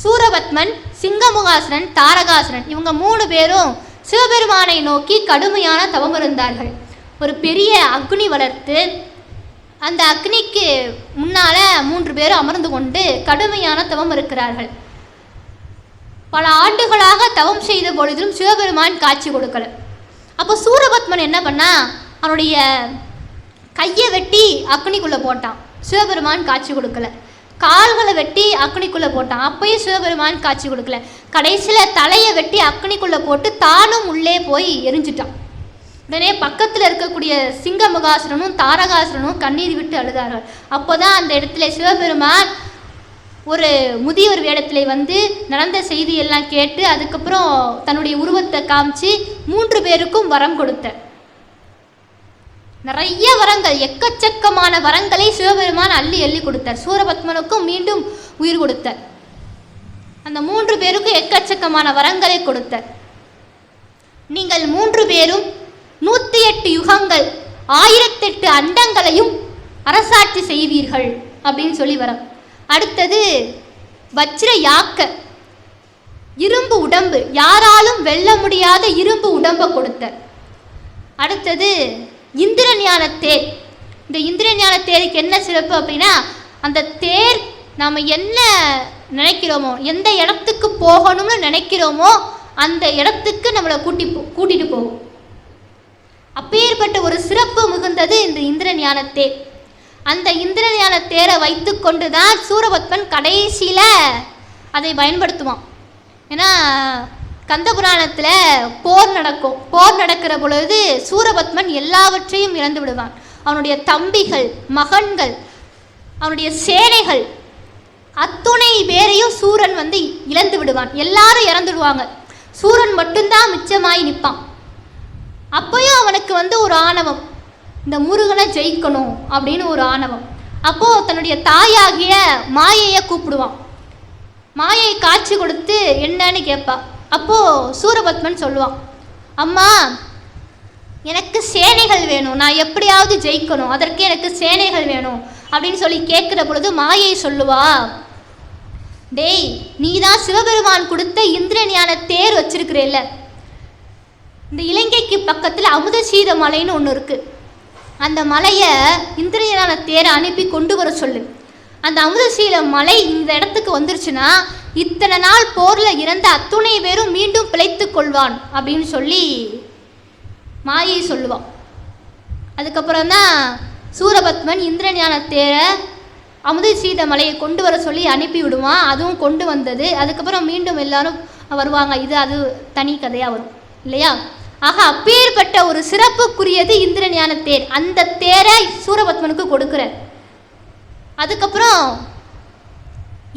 சூரபத்மன், சிங்கமுகாசுரன், தாரகாசுரன் இவங்க 3 பேரும் சிவபெருமானை நோக்கி கடுமையான தவம் இருந்தார்கள். ஒரு பெரிய அக்னி வளர்த்து அந்த அக்னிக்கு முன்னால் 3 பேரும் அமர்ந்து கொண்டு கடுமையான தவம் இருக்கிறார்கள். பல ஆண்டுகளாக தவம் செய்த பொழுதும் சிவபெருமான் காட்சி கொடுக்கல. அப்போ சூரபத்மன் என்ன பண்ணா, அவனுடைய கையை வெட்டி அக்னிக்குள்ளே போட்டான், சிவபெருமான் காட்சி கொடுக்கல. கால்களை வெட்டி அக்னிக்குள்ளே போட்டான், அப்பயும் சிவபெருமான் காட்சி கொடுக்கல. கடைசியில் தலையை வெட்டி அக்னிக்குள்ளே போட்டு தானும் உள்ளே போய் எரிஞ்சிட்டான். உடனே பக்கத்தில் இருக்கக்கூடிய சிங்கமுகாசுரனும் தாரகாசுரனும் கண்ணீர் விட்டு அழுதார்கள். அப்போ தான் அந்த இடத்துல சிவபெருமான் ஒரு முதியோர் வேடத்தில் வந்து நடந்த செய்தியெல்லாம் கேட்டு அதுக்கப்புறம் தன்னுடைய உருவத்தை காமிச்சு 3 பேருக்கும் வரம் கொடுத்தார். நிறைய வரங்கள், எக்கச்சக்கமான வரங்களை சிவபெருமான் அள்ளி அள்ளி கொடுத்தார். சூரபத்மனுக்கும் மீண்டும் உயிர் கொடுத்தார். அந்த 3 பேருக்கும் எக்கச்சக்கமான வரங்களை கொடுத்தார். நீங்கள் 3 பேரும் 108 யுகங்கள் 1008 அண்டங்களையும் அரசாட்சி செய்வீர்கள் அப்படின்னு சொல்லி வரோம். அடுத்தது வஜ்ர யாக்க, இரும்பு உடம்பு, யாராலும் வெல்ல முடியாத இரும்பு உடம்பை கொடுத்தார். அடுத்தது இந்திரஞான தேர். இந்த இந்திரஞான தேருக்கு என்ன சிறப்பு அப்படின்னா, அந்த தேர் நாம் என்ன நினைக்கிறோமோ, எந்த இடத்துக்கு போகணும்னு நினைக்கிறோமோ அந்த இடத்துக்கு நம்மளை கூட்டிட்டு போகும். அப்பேற்பட்ட ஒரு சிறப்பு மிகுந்தது இந்த இந்திரஞான தேர். அந்த இந்திரஞான தேரை வைத்து கொண்டு தான் சூரபத்மன் கடைசியில் அதை பயன்படுத்துவான். ஏன்னா கந்தபுராணத்தில் போர் நடக்கிற பொழுது சூரபத்மன் எல்லாவற்றையும் இழந்து விடுவான். அவனுடைய தம்பிகள், மகன்கள், அவனுடைய சேனைகள் அத்துணை பேரையும் சூரன் இழந்து விடுவான். எல்லாரும் இறந்துடுவாங்க, சூரன் மட்டும்தான் மிச்சமாய் நிற்பான். அப்போயும் அவனுக்கு ஒரு ஆணவம், இந்த முருகனை ஜெயிக்கணும் அப்படின்னு ஒரு ஆணவம். அப்போது தன்னுடைய தாயாகிய மாயையை கூப்பிடுவான். மாயை காட்சி கொடுத்து என்னன்னு கேட்பா. அப்போது சூரபத்மன் சொல்லுவான், அம்மா எனக்கு சேனைகள் வேணும், நான் எப்படியாவது ஜெயிக்கணும், அதற்கு எனக்கு சேனைகள் வேணும் அப்படின்னு சொல்லி கேட்குற பொழுது மாயை சொல்லுவா, டேய் நீ தான் சிவபெருமான் கொடுத்த இந்திரஞான தேர் வச்சிருக்கிறேல்ல, இந்த இலங்கைக்கு பக்கத்தில் அமுதசீத மலைன்னு ஒன்று இருக்குது, அந்த மலையை இந்திரஞான தேரை அனுப்பி கொண்டு வர சொல்லு. அந்த அமுதசீல மலை இந்த இடத்துக்கு வந்துருச்சுன்னா இத்தனை நாள் போரில் இறந்த அத்துணை பேரும் மீண்டும் பிழைத்து கொள்வான் அப்படின்னு சொல்லி மாயை சொல்லுவான். அதுக்கப்புறம் தான் சூரபத்மன் இந்திரஞான தேரை அமுதசீத மலையை கொண்டு வர சொல்லி அனுப்பி விடுவான். அதுவும் கொண்டு வந்தது. அதுக்கப்புறம் மீண்டும் எல்லாரும் வருவாங்க. அது தனி கதையாக வரும் இல்லையா? ஆக அப்பேற்பட்ட ஒரு சிறப்புக்குரியது இந்திரஞான தேர். அந்த தேரை சூரபத்மனுக்கு கொடுக்குற. அதுக்கப்புறம்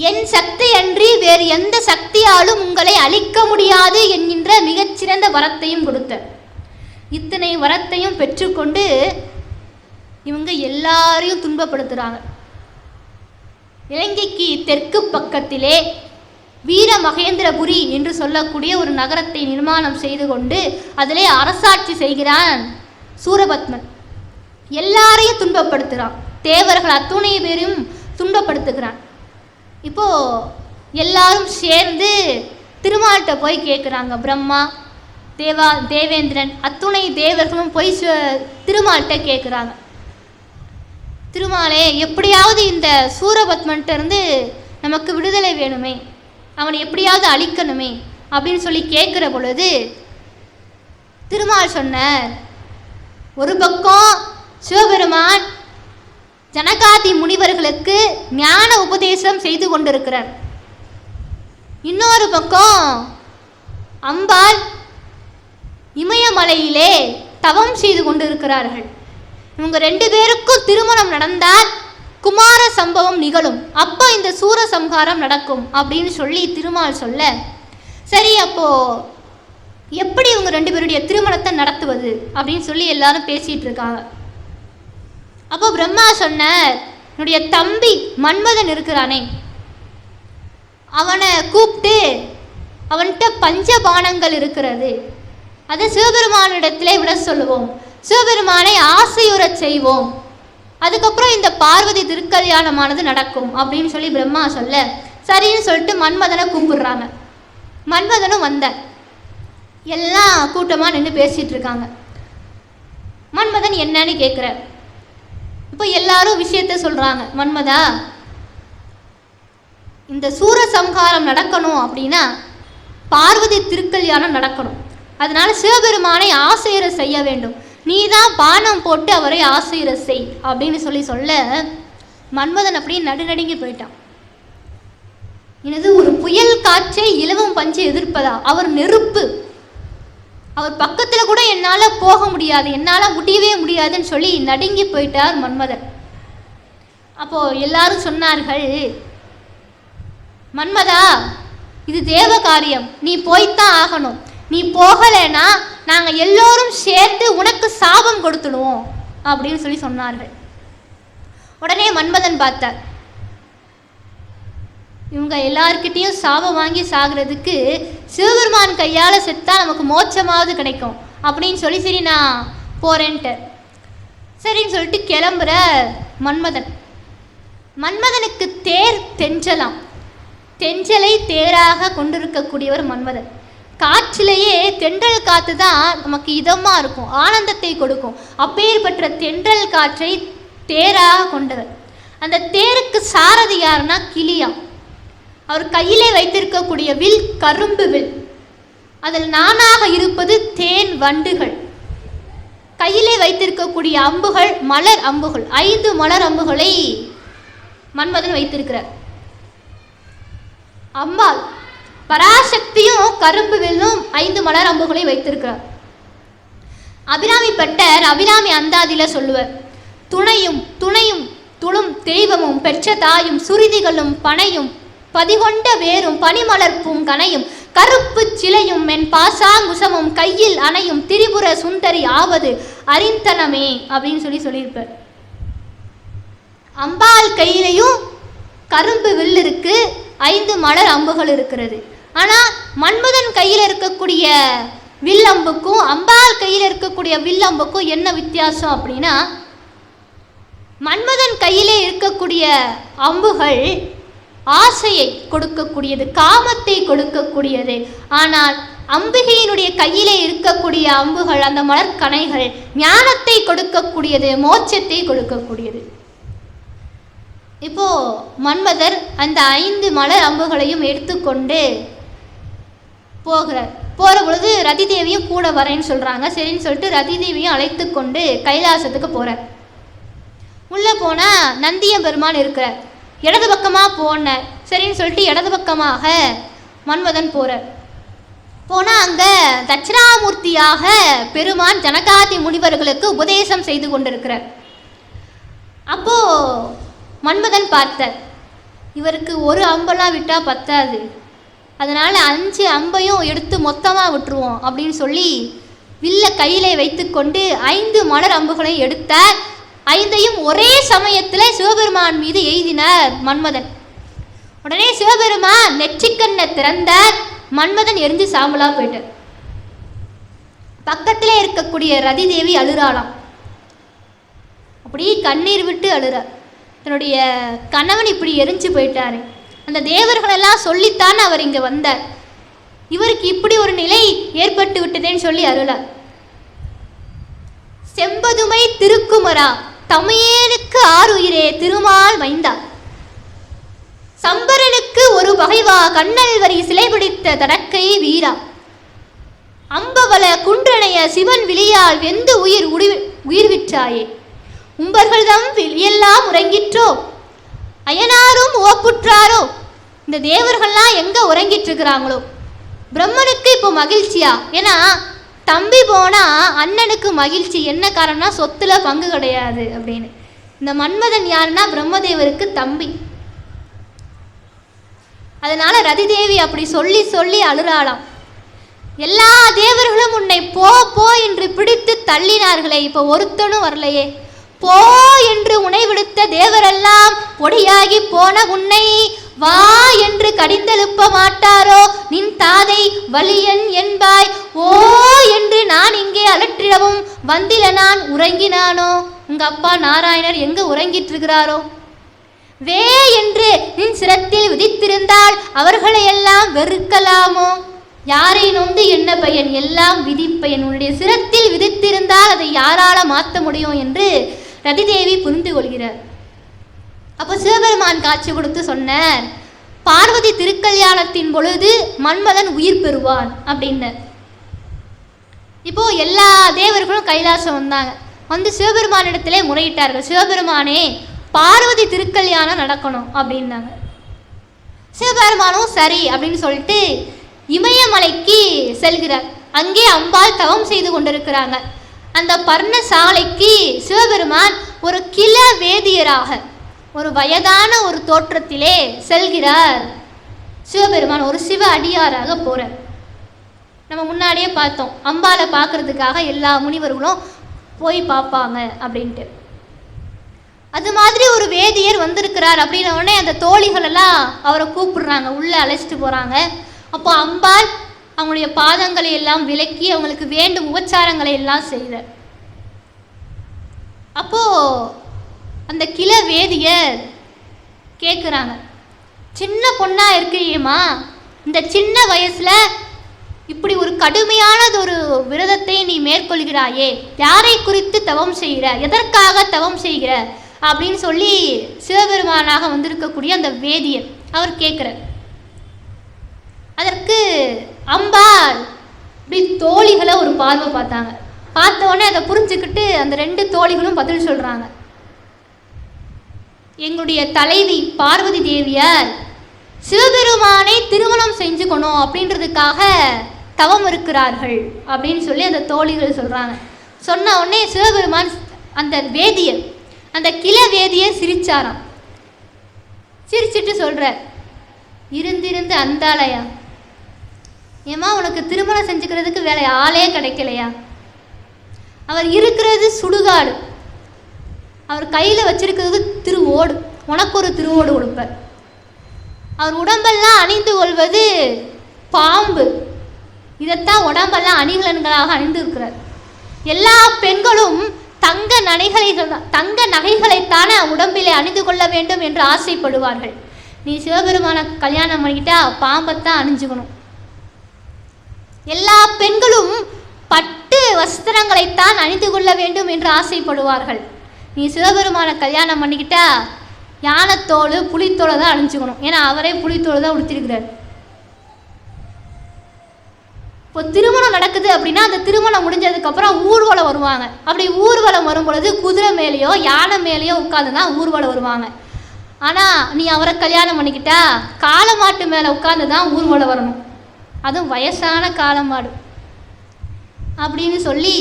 என் சக்தி அன்றி வேறு எந்த சக்தியாலும் உங்களை அழிக்க முடியாது என்கின்ற மிகச்சிறந்த வரத்தையும் கொடுத்த. இத்தனை வரத்தையும் பெற்றுக்கொண்டு இவங்க எல்லாரையும் துன்பப்படுத்துகிறாங்க. இலங்கைக்கு தெற்கு பக்கத்திலே வீர மகேந்திரபுரி என்று சொல்லக்கூடிய ஒரு நகரத்தை நிர்மாணம் செய்து கொண்டு அதிலே அரசாட்சி செய்கிறான் சூரபத்மன். எல்லாரையும் துன்பப்படுத்துகிறான். தேவர்கள் அத்துணை பேரையும் துன்பப்படுத்துகிறான். இப்போது எல்லாரும் சேர்ந்து திருமால்கிட்ட போய் கேட்குறாங்க. பிரம்மா, தேவேந்திரன் அத்துணை தேவர்களும் போய் திருமால்கிட்ட கேட்குறாங்க, திருமாலே எப்படியாவது இந்த சூரபத்மன்கிட்ட இருந்து நமக்கு விடுதலை வேணுமே, அவனை எப்படியாவது அழிக்கணுமே அப்படின்னு சொல்லி கேட்குற பொழுது திருமால் சொன்னார், ஒரு பக்கம் சிவபெருமான் ஜனகாதி முனிவர்களுக்கு ஞான உபதேசம் செய்து கொண்டிருக்கிறார், இன்னொரு பக்கம் அம்பாள் இமயமலையிலே தவம் செய்து கொண்டிருக்கிறார்கள். இவங்க 2 பேருக்கும் திருமணம் நடந்தால் குமார சம்பவம் நிகழும், அப்போ இந்த சூர சம்ஹாரம் நடக்கும் அப்படின்னு சொல்லி திருமால் சொல்ல, சரி அப்போ எப்படி இவங்க 2 பேருடைய திருமணத்தை நடத்துவது அப்படின்னு சொல்லி எல்லாரும் பேசிட்டு இருக்காங்க. அப்போ பிரம்மா சொன்னார், என்னுடைய தம்பி மன்மதன் இருக்கிறானே அவனை கூப்பிட்டு அவன்கிட்ட பஞ்சபானங்கள் இருக்கிறது, அதை சிவபெருமானிடத்திலே விட சொல்லுவோம், சிவபெருமானை ஆசையுறச் செய்வோம், அதுக்கப்புறம் இந்த பார்வதி திருக்கல்யாணமானது நடக்கும் அப்படின்னு சொல்லி பிரம்மா சொல்ல, சரின்னு சொல்லிட்டு மன்மதனை கூப்பிடுறாங்க. மன்மதனும் வந்த எல்லாம் கூட்டமாக நின்று பேசிகிட்டு இருக்காங்க. மன்மதன் என்னன்னு கேட்குற. இப்போ எல்லாரும் விஷயத்த சொல்கிறாங்க, மன்மதா இந்த சூரசம்ஹாரம் நடக்கணும் அப்படின்னா பார்வதி திருக்கல்யாணம் நடக்கணும், அதனால சிவபெருமானை ஆசையுற செய்ய வேண்டும், நீ தான் பானம் போட்டு அவரை ஆசையுற செய் அப்படின்னு சொல்ல மன்மதன் அப்படியே நடுநடுங்கி போயிட்டான். எனது ஒரு புயல் காற்றை இலவம் பஞ்சு எதிர்ப்பதா, அவர் நெருப்பு, அவர் பக்கத்தில் கூட என்னால் போக முடியாது, என்னால் முடியவே முடியாதுன்னு சொல்லி நடுங்கி போயிட்டார் மன்மதன். அப்போது எல்லாரும் சொன்னார்கள், மன்மதா இது தேவ காரியம், நீ போய்த்தான் ஆகணும், நீ போகலைன்னா நாங்கள் எல்லோரும் சேர்த்து உனக்கு சாபம் கொடுத்துடுவோம் அப்படின்னு சொல்லி சொன்னார்கள். உடனே மன்மதன் பார்த்தார், இவங்க எல்லார்கிட்டையும் சாபம் வாங்கி சாகிறதுக்கு சிவபெருமான் கையால் செத்தா நமக்கு மோட்சமாவது கிடைக்கும் அப்படின்னு சொல்லி சரி நான் போகிறேன்ட்டு சரின்னு சொல்லிட்டு கிளம்புற மன்மதனுக்கு தேர் தெஞ்சலாம். தெஞ்சலை தேராக கொண்டிருக்கக்கூடியவர் மன்மதன். காற்றிலேயே தென்றல் காற்று தான் நமக்கு இதமாக இருக்கும், ஆனந்தத்தை கொடுக்கும். அப்பேற்பட்ட தென்றல் காற்றை தேராக கொண்டவர். அந்த தேருக்கு சாரதி யாருன்னா கிளியாம். அவர் கையிலே வைத்திருக்கக்கூடிய வில் கரும்பு வில், அதில் நானாக இருப்பது தேன் வண்டுகள். கையிலே வைத்திருக்கக்கூடிய அம்புகள் மலர் அம்புகள், 5 மலர் அம்புகளை மன்மதன் வைத்திருக்கிறார். அம்பாள் பராசக்தியும் கரும்பு வில்லும் 5 மலர் அம்புகளை வைத்திருக்கிறார். அபிராமி பட்டர் அபிராமி அந்தாதியில் சொல்லுவர், துணையும் துளும் தெய்வமும் பெற்ற தாயும் சுருதிகளும் பனையும் பதிகொண்ட வேரும் பனிமலர் பூங்கனையும் கருப்பு சிலையும் மென் பாசாங்குசமும் கையில் அணையும் திரிபுர சுந்தரி ஆவது அறிந்தனமே அப்படின்னு சொல்லியிருப்பார். அம்பாள் கையிலையும் கரும்பு வில் இருக்கு, 5 மலர் அம்புகள் இருக்கிறது. ஆனால் மன்மதன் கையில் இருக்கக்கூடிய வில்லம்புக்கும் அம்பாள் கையில் இருக்கக்கூடிய வில்லம்புக்கும் என்ன வித்தியாசம் அப்படின்னா, மன்மதன் கையிலே இருக்கக்கூடிய அம்புகள் ஆசையை கொடுக்கக்கூடியது, காமத்தை கொடுக்கக்கூடியது. ஆனால் அம்பிகையினுடைய கையிலே இருக்கக்கூடிய அம்புகள், அந்த மலர்கணைகள் ஞானத்தை கொடுக்கக்கூடியது, மோட்சத்தை கொடுக்கக்கூடியது. இப்போ மன்மதர் அந்த 5 மலர் அம்புகளையும் எடுத்துக்கொண்டு போகிற பொழுது ரதி தேவியும் கூட வரேன்னு சொல்கிறாங்க. சரின்னு சொல்லிட்டு ரதி தேவியும் அழைத்து கொண்டு கைலாசத்துக்கு போகிறார். உள்ளே போனால் நந்திய பெருமான் இருக்கிறார். இடது பக்கமாக போனார். சரின்னு சொல்லிட்டு இடது பக்கமாக மன்மதன் போகிறார். போனால் அங்கே தட்சிணாமூர்த்தியாக பெருமான் ஜனகாதி முனிவர்களுக்கு உபதேசம் செய்து கொண்டிருக்கிறார். அப்போது மன்மதன் பார்த்தார், இவருக்கு ஒரு அம்பெல்லாம் விட்டால் பத்தாது, அதனால் 5 அம்பையும் எடுத்து மொத்தமாக விட்டுருவோம் அப்படின்னு சொல்லி வில்ல கையிலே வைத்து கொண்டு 5 மலர் அம்புகளையும் எடுத்தார். 5ஐயும் ஒரே சமயத்தில் சிவபெருமான் மீது எய்தினார் மன்மதன். உடனே சிவபெருமான் நெற்றிக்கண்ணை திறந்தார். மன்மதன் எரிஞ்சு சாம்பலா போயிட்டார். பக்கத்திலே இருக்கக்கூடிய ரதி தேவி அழுறாளாம். அப்படியே கண்ணீர் விட்டு அழுறார். தன்னுடைய கணவன் இப்படி எரிஞ்சு போயிட்டாரு, அந்த தேவர்களெல்லாம் சொல்லித்தான் அவர் இங்கே வந்தார், இவருக்கு இப்படி ஒரு நிலை ஏற்பட்டு விட்டதேன்னு சொல்லி அருளார். செம்பதுமை திருக்குமரா தமையேனுக்கு ஆறுயிரே திருமால் மைந்தா, சம்பரனுக்கு ஒரு பகைவா கண்ணல் வரி சிலை பிடித்த தடக்கை வீரா, அம்பவல குன்றனைய சிவன் விழியால் வெந்து உயிர் விற்றாயே, உம்பர்கள்தம் எல்லாம் உறங்கிற்றோ, அயனாரும் ஓப்புற்றாரோ. இந்த தேவர்கள்லாம் எங்க உறங்கிட்டு இருக்கிறாங்களோ. பிரம்மனுக்கு இப்போ மகிழ்ச்சியா? ஏன்னா தம்பி போனால் அண்ணனுக்கு மகிழ்ச்சி. என்ன காரணம்னா சொத்துல பங்கு கிடையாது அப்படின்னு. இந்த மன்மதன் யாருன்னா பிரம்மதேவருக்கு தம்பி. அதனால ரதி தேவி அப்படி சொல்லி சொல்லி அழுறாளாம். எல்லா தேவர்களும் உன்னை போ போ என்று பிடித்து தள்ளினார்களே, இப்போ ஒருத்தனும் வரலையே. போ என்று உனை விடுத்த தேவரெல்லாம் பொடியாகி போன உன்னை வா என்று கடிந்தெழுப்ப மாட்டாரோ. நின் தாதை வலியன் என்பாய் ஓ என்று நான் இங்கே அலற்றிடவும் வந்தில நான் உறங்கினானோ. உங்க அப்பா நாராயணர் எங்க உறங்கிட்டு இருக்கிறாரோ. வே என்று நின் சிரத்தில் விதித்திருந்தால் அவர்களை எல்லாம் வெறுக்கலாமோ. யாரை நொந்து என்ன பயன், எல்லாம் விதிப்பயன். உன்னுடைய சிரத்தில் விதித்திருந்தால் அதை யாரால மாற்ற முடியும் என்று ரதிதேவி புரிந்து கொள்கிறார். அப்போ சிவபெருமான் காட்சி கொடுத்து சொன்னார், பார்வதி திருக்கல்யாணத்தின் பொழுது மன்மதன் உயிர் பெறுவான் அப்படின்னு. இப்போ எல்லா தேவர்களும் கைலாசம் வந்தாங்க. வந்து சிவபெருமானிடத்திலே முறையிட்டார்கள், சிவபெருமானே பார்வதி திருக்கல்யாணம் நடக்கணும் அப்படின்னாங்க. சிவபெருமானும் சரி அப்படின்னு சொல்லிட்டு இமயமலைக்கு செல்கிறார். அங்கே அம்பாள் தவம் செய்து கொண்டிருக்கிறாங்க. அந்த பர்ணசாலைக்கு சிவபெருமான் ஒரு கிள வேதியராக ஒரு வயதான ஒரு தோற்றத்திலே செல்கிறார். சிவபெருமான் ஒரு சிவ அடியாராக போகிறார். நம்ம முன்னாடியே பார்த்தோம், அம்பாலை பார்க்கறதுக்காக எல்லா முனிவர்களும் போய் பார்ப்பாங்க அப்படின்ட்டு. அது மாதிரி ஒரு வேதியர் வந்திருக்கிறார் அப்படின்ன உடனே அந்த தோழிகள் எல்லாம் அவரை கூப்பிடுறாங்க, உள்ளே அழைச்சிட்டு போகிறாங்க. அப்போ அம்பாள் அவங்களுடைய பாதங்களை எல்லாம் விலக்கி அவங்களுக்கு வேண்டும் உபச்சாரங்களை எல்லாம் செய்தார். அப்போது அந்த கிள வேதியர் கேட்குறாங்க, சின்ன பொண்ணாக இருக்கிறியம்மா, இந்த சின்ன வயசில் இப்படி ஒரு கடுமையானது ஒரு விரதத்தை நீ மேற்கொள்கிறாயே, யாரை குறித்து தவம் செய்கிற, எதற்காக தவம் செய்கிற அப்படின்னு சொல்லி சிவபெருமானாக வந்திருக்கக்கூடிய அந்த வேதியர் அவர் கேட்குறார். அதற்கு அம்பாள் இப்படி தோழிகளை ஒரு பார்வை பார்த்தாங்க. பார்த்த உடனே அதை புரிஞ்சுக்கிட்டு அந்த 2 தோழிகளும் பதில் சொல்கிறாங்க, எங்களுடைய தலைவி பார்வதி தேவியார் சிவபெருமானை திருமணம் செஞ்சுக்கணும் அப்படின்றதுக்காக தவம் இருக்கிறார்கள் அப்படின்னு சொல்லி அந்த தோழிகள் சொல்கிறாங்க. சொன்ன உடனே சிவபெருமான் அந்த வேதியர், அந்த கிள வேதியர் சிரிச்சாராம். சிரிச்சிட்டு சொல்கிறார், இருந்திருந்து அந்தாளையா, ஏமா உனக்கு திருமணம் செஞ்சுக்கிறதுக்கு வேலை ஆளே கிடைக்கலையா? அவர் இருக்கிறது சுடுகாடு, அவர் கையில் வச்சிருக்கிறது திருவோடு, உனக்கு ஒரு திருவோடு கொடுப்பார். அவர் உடம்பெல்லாம் அணிந்து கொள்வது பாம்பு, இதைத்தான் உடம்பெல்லாம் அணிகலன்களாக அணிந்து இருக்கிறார். எல்லா பெண்களும் தங்க நகைகளைத்தான உடம்பிலே அணிந்து கொள்ள வேண்டும் என்று ஆசைப்படுவார்கள். நீ சிவபெருமான கல்யாணம் பண்ணிக்கிட்டா பாம்பைத்தான் அணிஞ்சுக்கணும். எல்லா பெண்களும் பட்டு வஸ்திரங்களைத்தான் அணிந்து கொள்ள வேண்டும் என்று ஆசைப்படுவார்கள். நீ சிவபெருமான கல்யாணம் பண்ணிக்கிட்டா யானைத்தோல் புலித்தோலை தான் அணிஞ்சுக்கணும். ஏன்னா அவரே புலித்தோலை தான் உடுத்திருக்கிறார். இப்போ திருமணம் நடக்குது அப்படின்னா அந்த திருமணம் முடிஞ்சதுக்கப்புறம் ஊர்வலம் வருவாங்க. அப்படி ஊர்வலம் வரும் பொழுது குதிரை மேலேயோ யானை மேலேயோ உட்காந்து தான் ஊர்வலம் வருவாங்க. ஆனால் நீ அவரை கல்யாணம் பண்ணிக்கிட்டா காளமாட்டு மேலே உட்காந்து தான் ஊர்வலம் வரணும், அதுவும் வயசான காளமாடு அப்படின்னு சொல்லி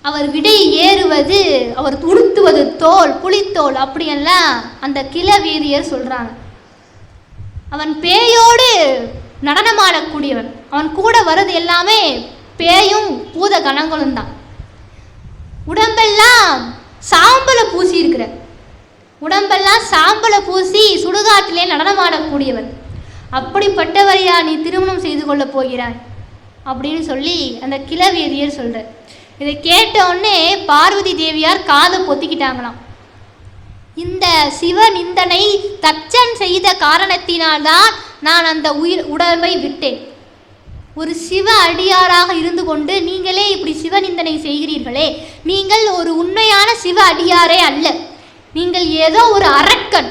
அவர் விடை ஏறுவது, அவர் உடுத்துவது தோல் புலித்தோல் அப்படியெல்லாம் அந்த கிள வேதியர் சொல்கிறாங்க. அவன் பேயோடு நடனமாடக்கூடியவன், அவன் கூட வர்றது எல்லாமே பேயும் பூத கணங்களும் தான். உடம்பெல்லாம் சாம்பலை பூசி இருக்கிற, உடம்பெல்லாம் சாம்பலை பூசி சுடுகாட்டிலே நடனமாடக்கூடியவன். அப்படிப்பட்டவரையா நீ திருமணம் செய்து கொள்ள போகிறாய் அப்படின்னு சொல்லி அந்த கிள வேதியர் சொல்கிறார். இதை கேட்ட உடனே பார்வதி தேவியார் காதை பொத்திக்கிட்டாங்களாம். இந்த சிவ நிந்தனை தச்சன் செய்த காரணத்தினால்தான் நான் அந்த உடம்பை விட்டேன். ஒரு சிவ அடியாராக இருந்து கொண்டு நீங்களே இப்படி சிவநிந்தனை செய்கிறீர்களே, நீங்கள் ஒரு உண்மையான சிவ அடியாரே அல்ல, நீங்கள் ஏதோ ஒரு அரக்கன்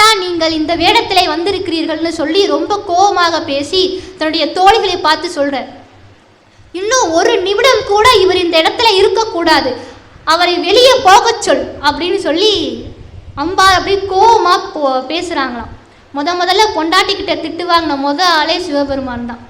தான் நீங்கள் இந்த வேடத்திலே வந்திருக்கிறீர்கள்னு சொல்லி ரொம்ப கோபமாக பேசி தன்னுடைய தோழிகளை பார்த்து சொல்கிறார், இன்னும் ஒரு நிமிடம் கூட இவர் இந்த இடத்துல இருக்கக்கூடாது, அவரை வெளியே போகச் சொல் அப்படின்னு சொல்லி அம்பாள் அப்படி கோபமாக பேசுகிறாங்களாம். முதல்ல பொண்டாட்டிக்கிட்ட திட்டு வாங்கின ஆளே சிவபெருமான் தான்.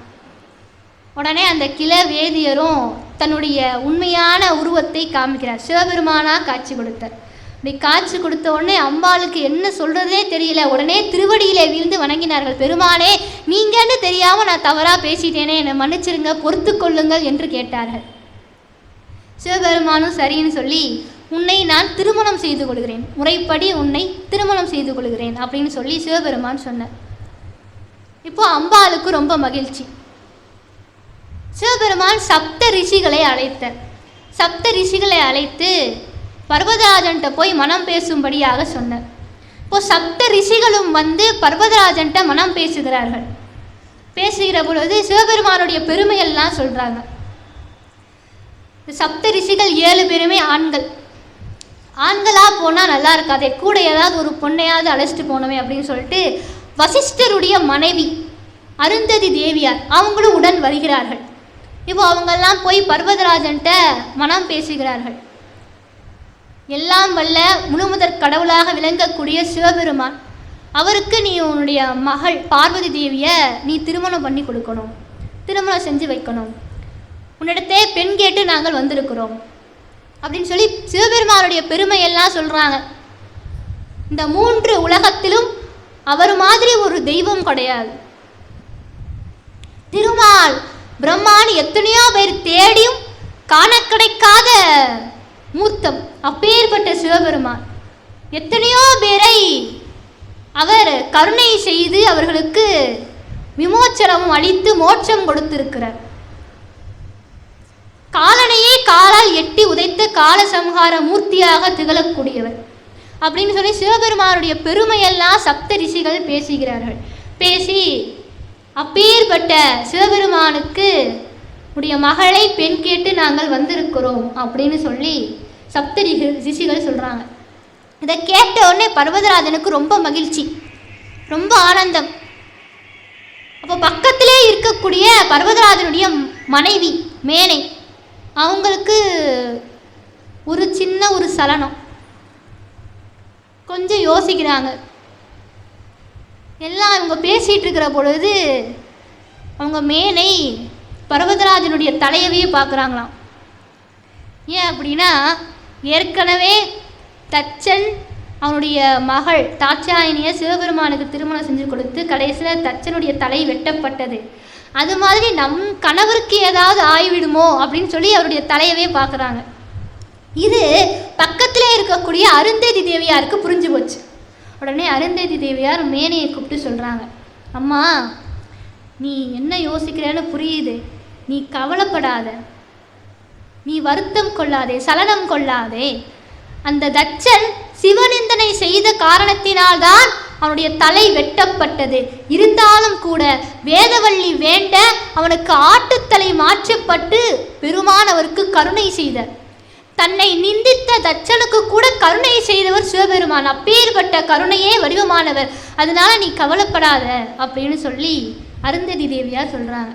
உடனே அந்த கிள வேதியரும் தன்னுடைய உண்மையான உருவத்தை காமிக்கிறார். சிவபெருமானாக காட்சி கொடுத்தார். இப்படி காட்சி கொடுத்த உடனே அம்பாளுக்கு என்ன சொல்கிறதே தெரியல. உடனே திருவடியிலே வீழ்ந்து வணங்கினார்கள். பெருமானே, நீங்கன்னு தெரியாமல் நான் தவறாக பேசிட்டேனே, என்னை மன்னிச்சிருங்க, பொறுத்து கொள்ளுங்கள் என்று கேட்டார்கள். சிவபெருமானும் சரின்னு சொல்லி, உன்னை நான் திருமணம் செய்து கொள்கிறேன், முறைப்படி உன்னை திருமணம் செய்து கொள்கிறேன் அப்படின்னு சொல்லி சிவபெருமான் சொன்னார். இப்போ அம்பாளுக்கு ரொம்ப மகிழ்ச்சி. சிவபெருமான் சப்த ரிஷிகளை அழைத்தார். சப்த ரிஷிகளை அழைத்து பர்வதராஜன்ட்ட போய் மனம் பேசும்படியாக சொன்னார். இப்போ சப்த ரிஷிகளும் வந்து பர்வதராஜன்ட்ட மனம் பேசுகிறார்கள். பேசுகிற பொழுது சிவபெருமானுடைய பெருமையெல்லாம் சொல்கிறாங்க. சப்த ரிஷிகள் 7 பேருமே ஆண்களாக போனால் நல்லா இருக்காதே, கூட ஏதாவது ஒரு பொண்ணையாவது அழைச்சிட்டு போனோமே அப்படின்னு சொல்லிட்டு வசிஷ்டருடைய மனைவி அருந்ததி தேவியார் அவங்களும் உடன் வருகிறார்கள். இப்போ அவங்கெல்லாம் போய் பர்வதராஜன்ட்ட மனம் பேசுகிறார்கள். எல்லாம் வல்ல முழுமுதற் கடவுளாக விளங்கக்கூடிய சிவபெருமான், அவருக்கு நீ உன்னுடைய மகள் பார்வதி தேவியை நீ திருமணம் பண்ணி கொடுக்கணும், திருமணம் செஞ்சு வைக்கணும், உன்னிடத்தே பெண் கேட்டு நாங்கள் வந்திருக்கிறோம் அப்படின்னு சொல்லி சிவபெருமானுடைய பெருமையெல்லாம் சொல்கிறாங்க. இந்த 3 உலகத்திலும் அவர் மாதிரி ஒரு தெய்வம் கிடையாது. திருமால் பிரம்மான் எத்தனையோ பேர் தேடியும் காண கிடைக்காத மூர்த்தம். அப்பேற்பட்ட சிவபெருமான் எத்தனையோ பேரை அவர் கருணை செய்து அவர்களுக்கு விமோச்சனம் அளித்து மோட்சம் கொடுத்திருக்கிறார். காலனையே காலால் எட்டி உதைத்த கால சம்ஹார மூர்த்தியாக திகழக்கூடியவர் அப்படின்னு சொல்லி சிவபெருமானுடைய பெருமையெல்லாம் சப்த ரிஷிகள் பேசுகிறார்கள். பேசி அப்பேற்பட்ட சிவபெருமானுக்கு உடைய மகளை பெண் கேட்டு நாங்கள் வந்திருக்கிறோம் அப்படின்னு சொல்லி சப்த ரிஷிகள் சொல்கிறாங்க. இதை கேட்ட உடனே பர்வதராஜனுக்கு ரொம்ப மகிழ்ச்சி, ரொம்ப ஆனந்தம். அப்போ பக்கத்திலே இருக்கக்கூடிய பர்வதராஜனுடைய மனைவி மேனை, அவங்களுக்கு ஒரு சின்ன ஒரு சலனம், கொஞ்சம் யோசிக்கிறாங்க. எல்லாம் இவங்க பேசிகிட்டு இருக்கிற பொழுது அவங்க மேனை பர்வதராஜனுடைய தலையவே பார்க்குறாங்களாம். ஏன் அப்படின்னா, ஏற்கனவே தச்சன் அவனுடைய மகள் தாட்சாயினியை சிவபெருமானுக்கு திருமணம் செஞ்சு கொடுத்து கடைசியில் தச்சனுடைய தலை வெட்டப்பட்டது. அது மாதிரி நம் கணவருக்கு ஏதாவது ஆய்விடுமோ அப்படின்னு சொல்லி அவருடைய தலையவே பார்க்குறாங்க. இது பக்கத்தில் இருக்கக்கூடிய அருந்ததி தேவியாருக்கு புரிஞ்சு போச்சு. உடனே அருந்ததி தேவியார் மேனையை கூப்பிட்டு சொல்கிறாங்க, அம்மா நீ என்ன யோசிக்கிறேன்னு புரியுது, நீ கவலைப்படாத, நீ வருத்தம் கொள்ளாதே, சலனம் கொள்ளாதே. அந்த தச்சன் சிவநிந்தனை செய்த காரணத்தினால்தான் அவனுடைய தலை வெட்டப்பட்டது. இருந்தாலும் கூட வேதவள்ளி வேண்ட அவனுக்கு ஆட்டுத்தலை மாற்றப்பட்டு பெருமான் அவருக்கு கருணை செய்தார். தன்னை நிந்தித்த தச்சனுக்கு கூட கருணை செய்தவர் சிவபெருமான். அப்பேற்பட்ட கருணையே வடிவமானவர். அதனால நீ கவலைப்படாத அப்படின்னு சொல்லி அருந்ததி தேவியார் சொல்கிறாங்க.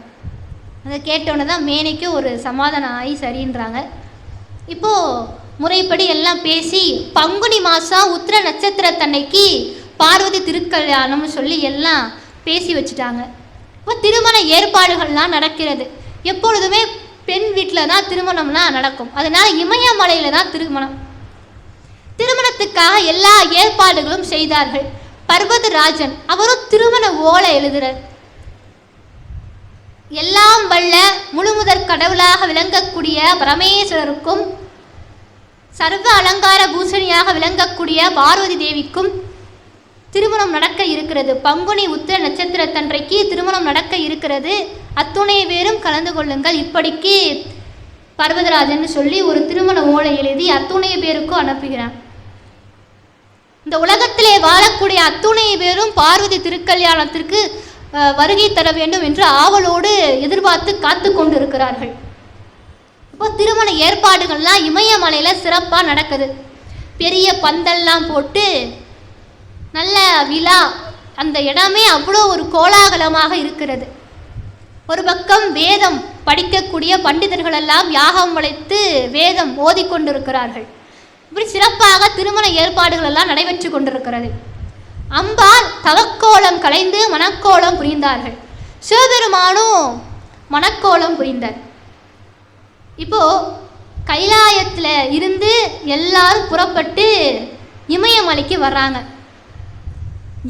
அதை கேட்டோன்னே தான் மேனைக்கு ஒரு சமாதானம் ஆகி சரின்றாங்க. இப்போது முறைப்படி எல்லாம் பேசி பங்குனி மாதம் உத்திர நட்சத்திரத்தன்னைக்கு பார்வதி திருக்கல்யாணம்னு சொல்லி எல்லாம் பேசி வச்சுட்டாங்க. இப்போ திருமண ஏற்பாடுகள்லாம் நடக்கிறது. எப்பொழுதுமே பெண் வீட்டில் தான் திருமணம்லாம் நடக்கும். அதனால் இமயமலையில் தான் திருமணத்துக்காக எல்லா ஏற்பாடுகளும் செய்தார்கள். பர்வதராஜன் அவரும் திருமண ஓலை எழுதுகிறார். எல்லாம் வல்ல முழுமுதற் கடவுளாக விளங்கக்கூடிய பரமேஸ்வரருக்கும் சர்வ அலங்கார பூஷணியாக விளங்கக்கூடிய பார்வதி தேவிக்கும் திருமணம் நடக்க இருக்கிறது. பங்குனி உத்திர நட்சத்திரத்தன்றைக்கு திருமணம் நடக்க இருக்கிறது. அத்துணை பேரும் கலந்து கொள்ளுங்கள். இப்படிக்கு பர்வதராஜன் சொல்லி ஒரு திருமண ஓலை எழுதி அத்துணை பேருக்கும் அனுப்புகிறான். இந்த உலகத்திலே வாழக்கூடிய அத்துணை பேரும் பார்வதி திருக்கல்யாணத்திற்கு வருகை தர வேண்டும் என்று ஆவலோடு எதிர்பார்த்து காத்து கொண்டிருக்கிறார்கள். இப்போ திருமண ஏற்பாடுகள்லாம் இமயமலையில் சிறப்பாக நடக்குது. பெரிய பந்தல்லாம் போட்டு நல்ல விழா, அந்த இடமே அவ்வளோ ஒரு கோலாகலமாக இருக்கிறது. ஒரு பக்கம் வேதம் படிக்கக்கூடிய பண்டிதர்களெல்லாம் யாகம் வளைத்து வேதம் ஓதிக்கொண்டிருக்கிறார்கள். இப்படி சிறப்பாக திருமண ஏற்பாடுகள் எல்லாம் நடைபெற்று கொண்டிருக்கிறது. அம்பாள் தவக்கோலம் கலைந்து மணக்கோலம் புரிந்தார்கள். சிவபெருமானும் மணக்கோலம் புரிந்தார். இப்போ கைலாயத்தில் இருந்து எல்லாரும் புறப்பட்டு இமயமலைக்கு வர்றாங்க.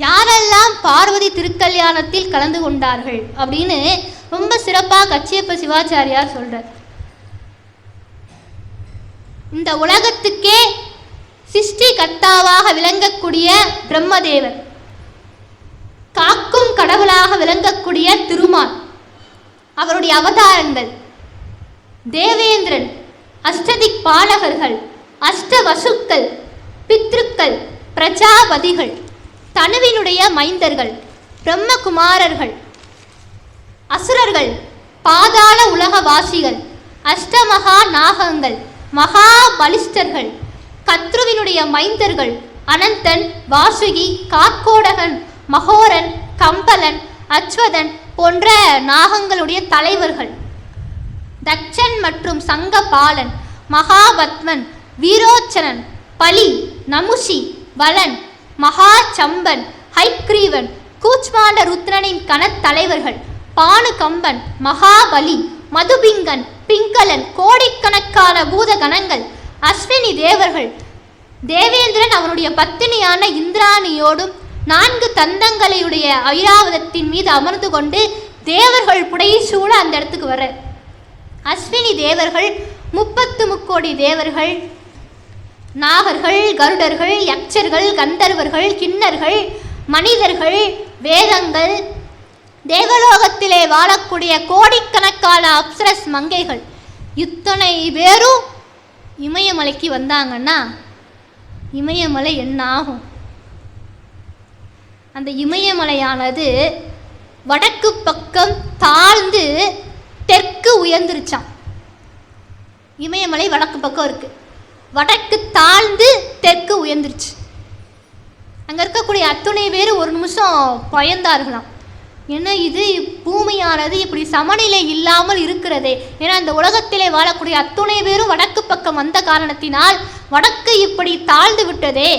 யாரெல்லாம் பார்வதி திருக்கல்யாணத்தில் கலந்து கொண்டார்கள் அப்படின்னு ரொம்ப சிறப்பாக கச்சியப்ப சிவாச்சாரியார் சொல்றார். இந்த உலகத்துக்கே சிருஷ்டி கர்த்தாவாக விளங்கக்கூடிய பிரம்மதேவர், காக்கும் கடவுளாக விளங்கக்கூடிய திருமால், அவருடைய அவதாரங்கள், தேவேந்திரன், அஷ்டதிக் பாலகர்கள், அஷ்டவசுக்கள், பித்ருக்கள், பிரஜாபதிகள், தனுவினுடைய மைந்தர்கள், பிரம்மகுமாரர்கள், அசுரர்கள், பாதாள உலகவாசிகள், அஷ்டமகா நாகங்கள், மகா பலிஷ்டர்கள், கத்ருவினுடைய மைந்தர்கள், அனந்தன், வாசுகி, கார்கோடகன், மகோரன், கம்பலன், அச்வதன் போன்ற நாகங்களுடைய தலைவர்கள், தட்சன் மற்றும் சங்கபாலன், மகாபத்மன், வீரோச்சனன், பலி, நமுஷி, வலன், மகாச்சம்பன், ஹைக்ரீவன், கூச்மாண்ட ருத்ரனின் கணத்தலைவர்கள், பானுகம்பன், மகாபலி, மதுபிங்கன், பிங்களன், கோடிக்கணக்கான பூதகணங்கள், அஸ்வினி தேவர்கள், தேவேந்திரன் அவனுடைய பத்தினியான இந்திராணியோடும் 4 தந்தங்களையுடைய ஐராவதத்தின் மீது அமர்ந்து கொண்டு தேவர்கள் புடைசூழ அந்த இடத்துக்கு வர, அஸ்வினி தேவர்கள் 33 தேவர்கள், நாகர்கள், கருடர்கள், யக்ஷர்கள், கந்தர்வர்கள், கிண்ணர்கள், மனிதர்கள், வேதங்கள், தேவலோகத்திலே வாழக்கூடிய கோடிக்கணக்கான அப்சரஸ் மங்கைகள் இத்தனை பேரும் இமயமலைக்கு வந்தாங்கன்னா இமயமலை என்ன ஆகும்? அந்த இமயமலையானது வடக்கு பக்கம் தாழ்ந்து தெற்கு உயர்ந்துருச்சான். இமயமலை வடக்கு பக்கம் இருக்கு, வடக்கு தாழ்ந்து தெற்கு உயர்ந்துருச்சு. அங்கே இருக்கக்கூடிய அத்துணை பேர் ஒரு நிமிஷம் பயந்தார்களாம். ஏன்னா இது பூமியானது இப்படி சமநிலை இல்லாமல் இருக்கிறதே. ஏன்னா இந்த உலகத்திலே வாழக்கூடிய அத்துணை பேரும் வடக்கு பக்கம் வந்த காரணத்தினால் வடக்கு இப்படி தாழ்ந்து விட்டதே,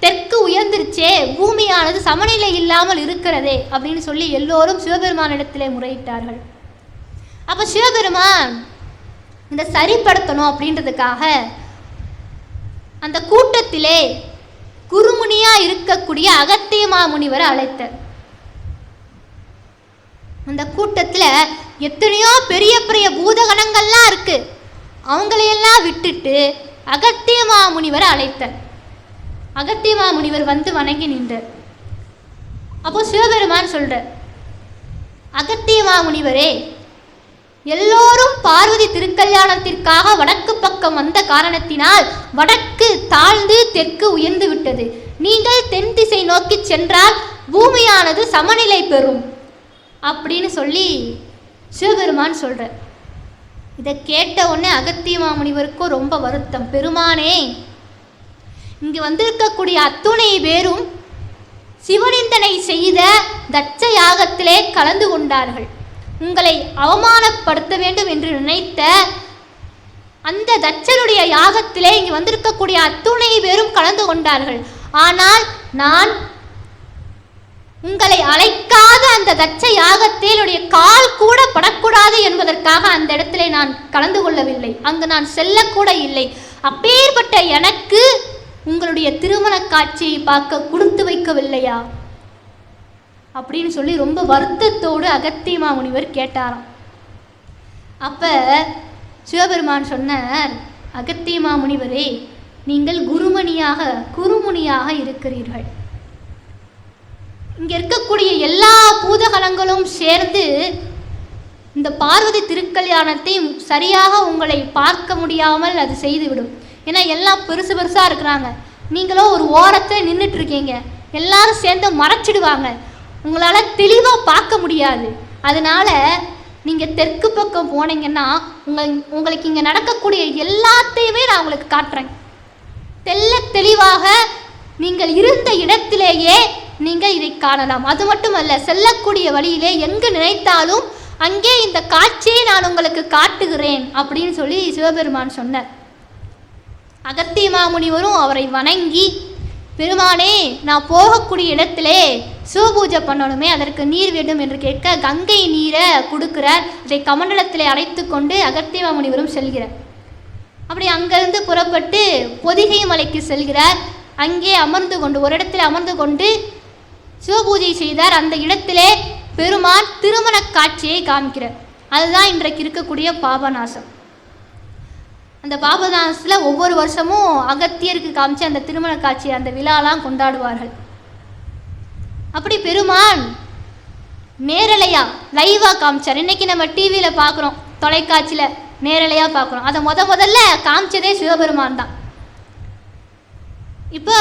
தெற்கு உயர்ந்துருச்சே, பூமியானது சமநிலை இல்லாமல் இருக்கிறதே அப்படின்னு சொல்லி எல்லோரும் சிவபெருமானிடத்திலே முறையிட்டார்கள். அப்போ சிவபெருமான் இந்த சரிப்படுத்தணும் அப்படின்றதுக்காக அந்த கூட்டத்திலே குருமுனியா இருக்கக்கூடிய அகத்திய மாமுனிவரை அழைத்தார். அந்த கூட்டத்தில் எத்தனையோ பெரிய பெரிய பூதகணங்கள்லாம் இருக்கு, அவங்களையெல்லாம் விட்டுட்டு அகத்திய மாமுனிவரை அழைத்தார். அகத்திய மாமுனிவர் வந்து வணங்கி நின்றார். அப்போ சிவபெருமான் சொல்றார், அகத்திய மாமுனிவரே, எல்லோரும் பார்வதி திருக்கல்யாணத்திற்காக வடக்கு பக்கம் வந்த காரணத்தினால் வடக்கு தாழ்ந்து தெற்கு உயர்ந்து விட்டது. நீங்கள் தென் திசை நோக்கி சென்றால் பூமியானது சமநிலை பெறும் அப்படின்னு சொல்லி சிவபெருமான் சொல்றார். இதை கேட்ட உடனே அகத்திய மாமுனிவருக்கும் ரொம்ப வருத்தம். பெருமானே, இங்கு வந்திருக்கக்கூடிய அத்துணை பேரும் சிவனிந்தனை செய்த தட்ச யாகத்திலே கலந்து கொண்டார்கள். உங்களை அவமானப்படுத்த வேண்டும் என்று நினைத்த அந்த தட்சனுடைய யாகத்திலே இங்கு வந்திருக்கக்கூடிய அத்துணை பேரும் கலந்து கொண்டார்கள். ஆனால் நான் உங்களை அழைக்காத அந்த தட்ச யாகத்தில் என்னுடைய கால் கூட படக்கூடாது என்பதற்காக அந்த இடத்திலே நான் கலந்து கொள்ளவில்லை, அங்கு நான் செல்லக்கூட இல்லை. அப்பேற்பட்ட எனக்கு உங்களுடைய திருமண காட்சியை பார்க்க கொடுத்து வைக்கவில்லையா அப்படின்னு சொல்லி ரொம்ப வருத்தத்தோடு அகத்திய மாமுனிவர் கேட்டாராம். அப்போ சிவபெருமான் சொன்னார், அகத்திய மாமுனிவரே, நீங்கள் குருமுனியாக இருக்கிறீர்கள். இங்கே இருக்கக்கூடிய எல்லா பூதகணங்களும் சேர்ந்து இந்த பார்வதி திருக்கல்யாணத்தை சரியாக உங்களை பார்க்க முடியாமல் அது செய்துவிடும். ஏன்னா எல்லாம் பெருசு பெருசாக இருக்கிறாங்க, நீங்களும் ஒரு ஓரத்தில் நின்றுட்டு இருக்கீங்க, எல்லாரும் சேர்ந்து மறைச்சிடுவாங்க, உங்களால் தெளிவாக பார்க்க முடியாது. அதனால் நீங்கள் தெற்கு பக்கம் போனீங்கன்னா உங்களுக்கு இங்கே நடக்கக்கூடிய எல்லாத்தையுமே நான் உங்களுக்கு காட்டுறேன். தெளிவாக நீங்கள் இருந்த இடத்திலேயே நீங்கள் இதை காணலாம். அது மட்டுமல்ல, செல்லக்கூடிய வழியிலே எங்கு நினைத்தாலும் அங்கே இந்த காட்சியை நான் உங்களுக்கு காட்டுகிறேன் அப்படின்னு சொல்லி சிவபெருமான் சொன்னார். அகத்திய மாமுனிவரும் அவரை வணங்கி, பெருமானே, நான் போகக்கூடிய இடத்திலே சிவபூஜை பண்ணணுமே, அதற்கு நீர் வேண்டும் என்று கேட்க கங்கை நீரை கொடுக்கிறார். அதை கமண்டலத்திலே அழைத்து கொண்டு அகத்திய மாமுனிவரும் செல்கிறார். அப்படி அங்கிருந்து புறப்பட்டு பொதிகை மலைக்கு செல்கிறார். அங்கே ஒரு இடத்தில் அமர்ந்து கொண்டு சிவபூஜை செய்தார். அந்த இடத்திலே பெருமான் திருமண காட்சியை காமிக்கிறார். அதுதான் இன்றைக்கு இருக்கக்கூடிய பாபநாசம். அந்த பாபநாசத்தில் ஒவ்வொரு வருஷமும் அகத்தியருக்கு காமிச்சு அந்த திருமண காட்சி, அந்த விழாலாம் கொண்டாடுவார்கள். அப்படி பெருமான் நேரலையாக லைவாக காமிச்சார். இன்றைக்கி நம்ம டிவியில் பார்க்குறோம், தொலைக்காட்சியில் நேரலையாக பார்க்குறோம். அதை முதல்ல காமிச்சதே சிவபெருமான் தான். இப்போ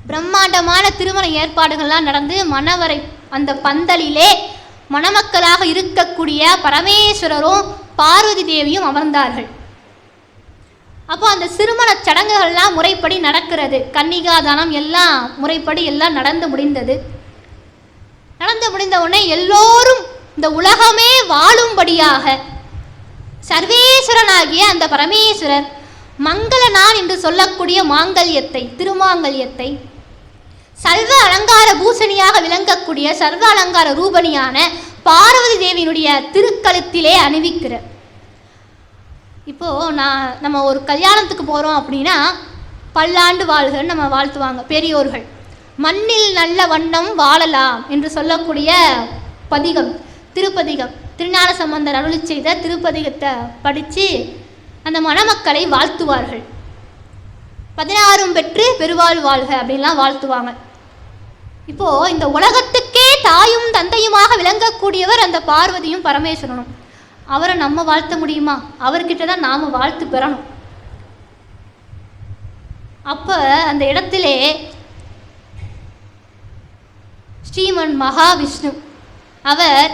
பிரம்மாண்டமான திருமண ஏற்பாடுகள்லாம் நடந்து மணவரை அந்த பந்தலிலே மணமக்களாக இருக்கக்கூடிய பரமேஸ்வரரும் பார்வதி தேவியும் அமர்ந்தார்கள். அப்போ அந்த திருமண சடங்குகள்லாம் முறைப்படி நடக்கிறது. கன்னிகாதானம் எல்லாம் முறைப்படி எல்லாம் நடந்து முடிந்த உடனே எல்லோரும் இந்த உலகமே வாழும்படியாக சர்வேஸ்வரனாகிய அந்த பரமேஸ்வரர் மங்களனான் என்று சொல்லக்கூடிய மாங்கல்யத்தை, திருமாங்கல்யத்தை, சர்வ அலங்கார பூசணியாக விளங்கக்கூடிய சர்வ அலங்கார ரூபணியான பார்வதி தேவியினுடைய திருக்கழுத்திலே அணிவிக்கிறார். இப்போது நம்ம ஒரு கல்யாணத்துக்கு போகிறோம் அப்படின்னா பல்லாண்டு வாழ்கன்னு நம்ம வாழ்த்துவாங்க பெரியோர்கள். மண்ணில் நல்ல வண்ணம் வாழலாம் என்று சொல்லக்கூடிய பதிகம், திருப்பதிகம். திருஞான சம்பந்தர் அருளி செய்த திருப்பதிகத்தை படித்து அந்த மணமக்களை வாழ்த்துவார்கள். 16 பெற்று பெருவாழ் வாழ்க அப்படின்லாம் வாழ்த்துவாங்க. இப்போது இந்த உலகத்துக்கே தாயும் தந்தையுமாக விளங்கக்கூடியவர் அந்த பார்வதியும் பரமேஸ்வரனும். அவரை நம்ம வாழ்த்த முடியுமா? அவர்கிட்ட தான் நாம் வாழ்த்து பெறணும். அப்போ அந்த இடத்திலே ஸ்ரீமன் மகாவிஷ்ணு அவர்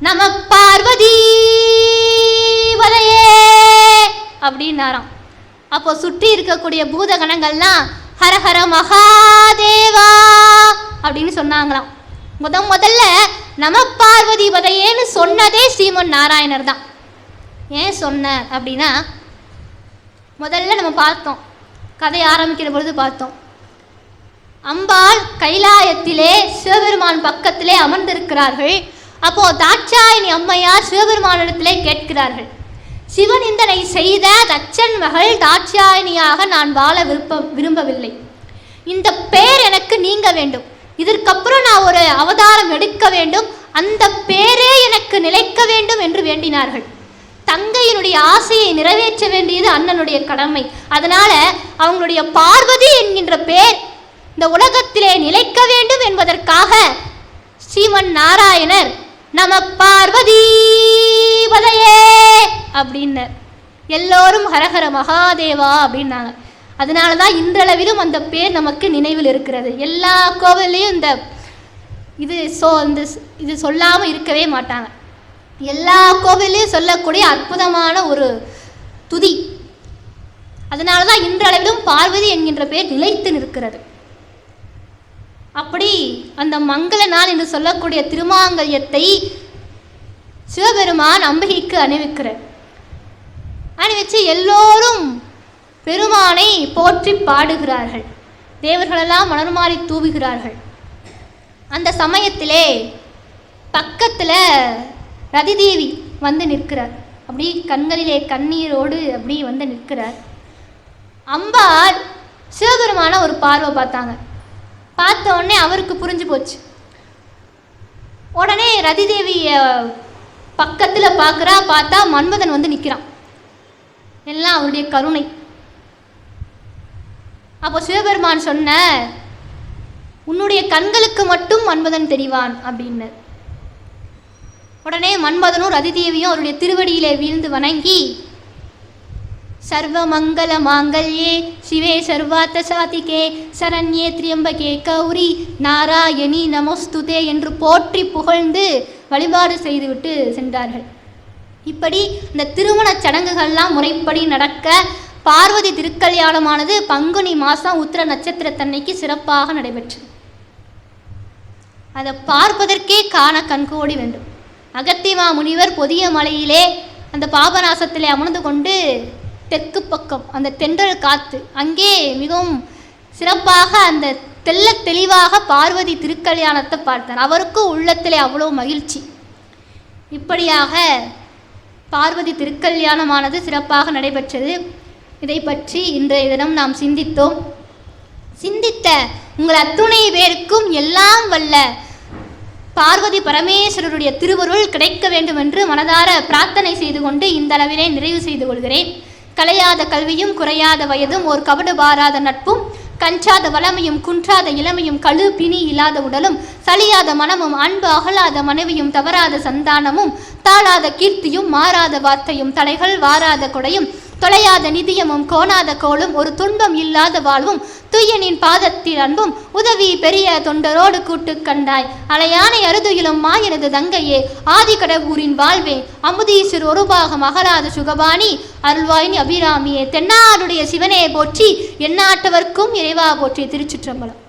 நம பார்வதி வதையே அப்படின்னாராம். அப்போ சுற்றி இருக்கக்கூடிய பூதகணங்கள்லாம் ஹரஹர மகாதேவா அப்படின்னு சொன்னாங்களாம். முதல்ல நம பார்வதி வதையேன்னு சொன்னதே ஸ்ரீமன் நாராயணர் தான். ஏன் சொன்னார் அப்படின்னா, முதல்ல நம்ம பார்த்தோம், கதை ஆரம்பிக்கிற பொழுது பார்த்தோம், அம்பாள் கைலாயத்திலே சிவபெருமான் பக்கத்திலே அமர்ந்திருக்கிறார்கள். அப்போ தாட்சாயினி அம்மையார் சிவபெருமானிடத்திலே கேட்கிறார்கள், சிவநிந்தனை செய்த தச்சன் மகள் தாட்சாயினியாக நான் வாழ விரும்பவில்லை. இந்த பேர் எனக்கு நீங்க வேண்டும். இதற்கப்புறம் நான் ஒரு அவதாரம் எடுக்க வேண்டும். அந்த பேரே எனக்கு நிலைக்க வேண்டும் என்று வேண்டினார்கள். தங்கையினுடைய ஆசையை நிறைவேற்ற வேண்டியது அண்ணனுடைய கடமை. அதனால அவங்களுடைய பார்வதி என்கின்ற பேர் இந்த உலகத்திலே நிலைக்க வேண்டும் என்பதற்காக ஸ்ரீமன் நாராயணர் நம பார்வதி வதையே அப்படின்னர். எல்லோரும் ஹரஹர மகாதேவா அப்படின்னாங்க. அதனால தான் இன்றளவிலும் அந்த பேர் நமக்கு நினைவில் இருக்கிறது. எல்லா கோவில்லையும் இது சொல்லாமல் இருக்கவே மாட்டாங்க. எல்லா கோவிலையும் சொல்லக்கூடிய அற்புதமான ஒரு துதி. அதனால தான் இன்றளவிலும் பார்வதி என்கின்ற பேர் நிலைத்து நிற்கிறது. அப்படி அந்த மங்கள நாள் என்று சொல்லக்கூடிய திருமாங்கல்யத்தை சிவபெருமான் அம்பிகைக்கு அணிவிச்சு எல்லோரும் பெருமானை போற்றி பாடுகிறார்கள். தேவர்களெல்லாம் மலர்மாறி தூவுகிறார்கள். அந்த சமயத்திலே பக்கத்தில் ரதிதேவி வந்து நிற்கிறார். அப்படி கண்களிலே கண்ணீரோடு அப்படி வந்து நிற்கிறார். அம்பாள் சிவபெருமான ஒரு பார்வை பார்த்தாங்க. பார்த்த உடனே அவருக்கு புரிஞ்சு போச்சு. உடனே ரதிதேவியை பக்கத்தில் பார்த்தா மன்மதன் வந்து நிற்கிறான். எல்லாம் அவருடைய கருணை. அப்போ சிவபெருமான் சொன்ன, உன்னுடைய கண்களுக்கு மட்டும் மன்மதன் தெரிவான் அப்படின்னு. உடனே மன்மதனும் ரதிதேவியும் அவருடைய திருவடியிலே வீழ்ந்து வணங்கி, சர்வ மங்கள மாங்கல்யே சிவே சர்வார்த்த சாதிகே சரண்யே திரியம்பகே கௌரி நாராயணி நமஸ்துதே என்று போற்றி புகழ்ந்து வழிபாடு செய்துவிட்டு சென்றார்கள். இப்படி இந்த திருமண சடங்குகள்லாம் முறைப்படி நடக்க பார்வதி திருக்கல்யாணமானது பங்குனி மாதம் உத்திர நட்சத்திரத்தன்னைக்கு சிறப்பாக நடைபெற்றது. அதை பார்ப்பதற்கே காண கண்கோடி வேண்டும். அகத்தியமா முனிவர் பொதிய மலையிலே அந்த பாபநாசத்திலே அமர்ந்து கொண்டு தெற்கு பக்கம் அந்த தென்றல் காத்து அங்கே மிகவும் சிறப்பாக அந்த தெல்ல தெளிவாக பார்வதி திருக்கல்யாணத்தை பார்த்தார். அவருக்கும் உள்ளத்திலே அவ்வளோ மகிழ்ச்சி. இப்படியாக பார்வதி திருக்கல்யாணமானது சிறப்பாக நடைபெற்றது. இதை பற்றி இன்றைய தினம் நாம் சிந்தித்த உங்கள் அத்துணை பேருக்கும் எல்லாம் வல்ல பார்வதி பரமேஸ்வரருடைய திருவருள் கிடைக்க வேண்டும் என்று மனதார பிரார்த்தனை செய்து கொண்டு இந்த அளவிலே நிறைவு செய்து கொள்கிறேன். கலையாத கல்வியும் குறையாத வயதும் ஓர் கபடு பாராத நட்பும் கஞ்சாத வளமையும் குன்றாத இளமையும் கழு பிணி இல்லாத உடலும் சலியாத மனமும் அன்பு அகலாத மனைவியும் தவறாத சந்தானமும் தாழாத கீர்த்தியும் மாறாத வார்த்தையும் தடைகள் வாராத கொடையும் தொலையாத நிதியமும் கோணாத கோளும் ஒரு துன்பம் இல்லாத வாழ்வும் துய்யனின் பாதத்தில் அன்பும் உதவி பெரிய தொண்டரோடு கூட்டு கண்டாய் அலையானை அருதுயிலும் மாயனது தங்கையே ஆதிகடவூரின் வாழ்வே அமுதீஸ்வர் ஒருபாகம் அகலாத சுகபாணி அருள்வாயினி அபிராமியே தென்னாடுடைய சிவனே போற்றி எந்நாட்டவர்க்கும் இறைவா போற்றி. திருச்சிற்றம்பலம்.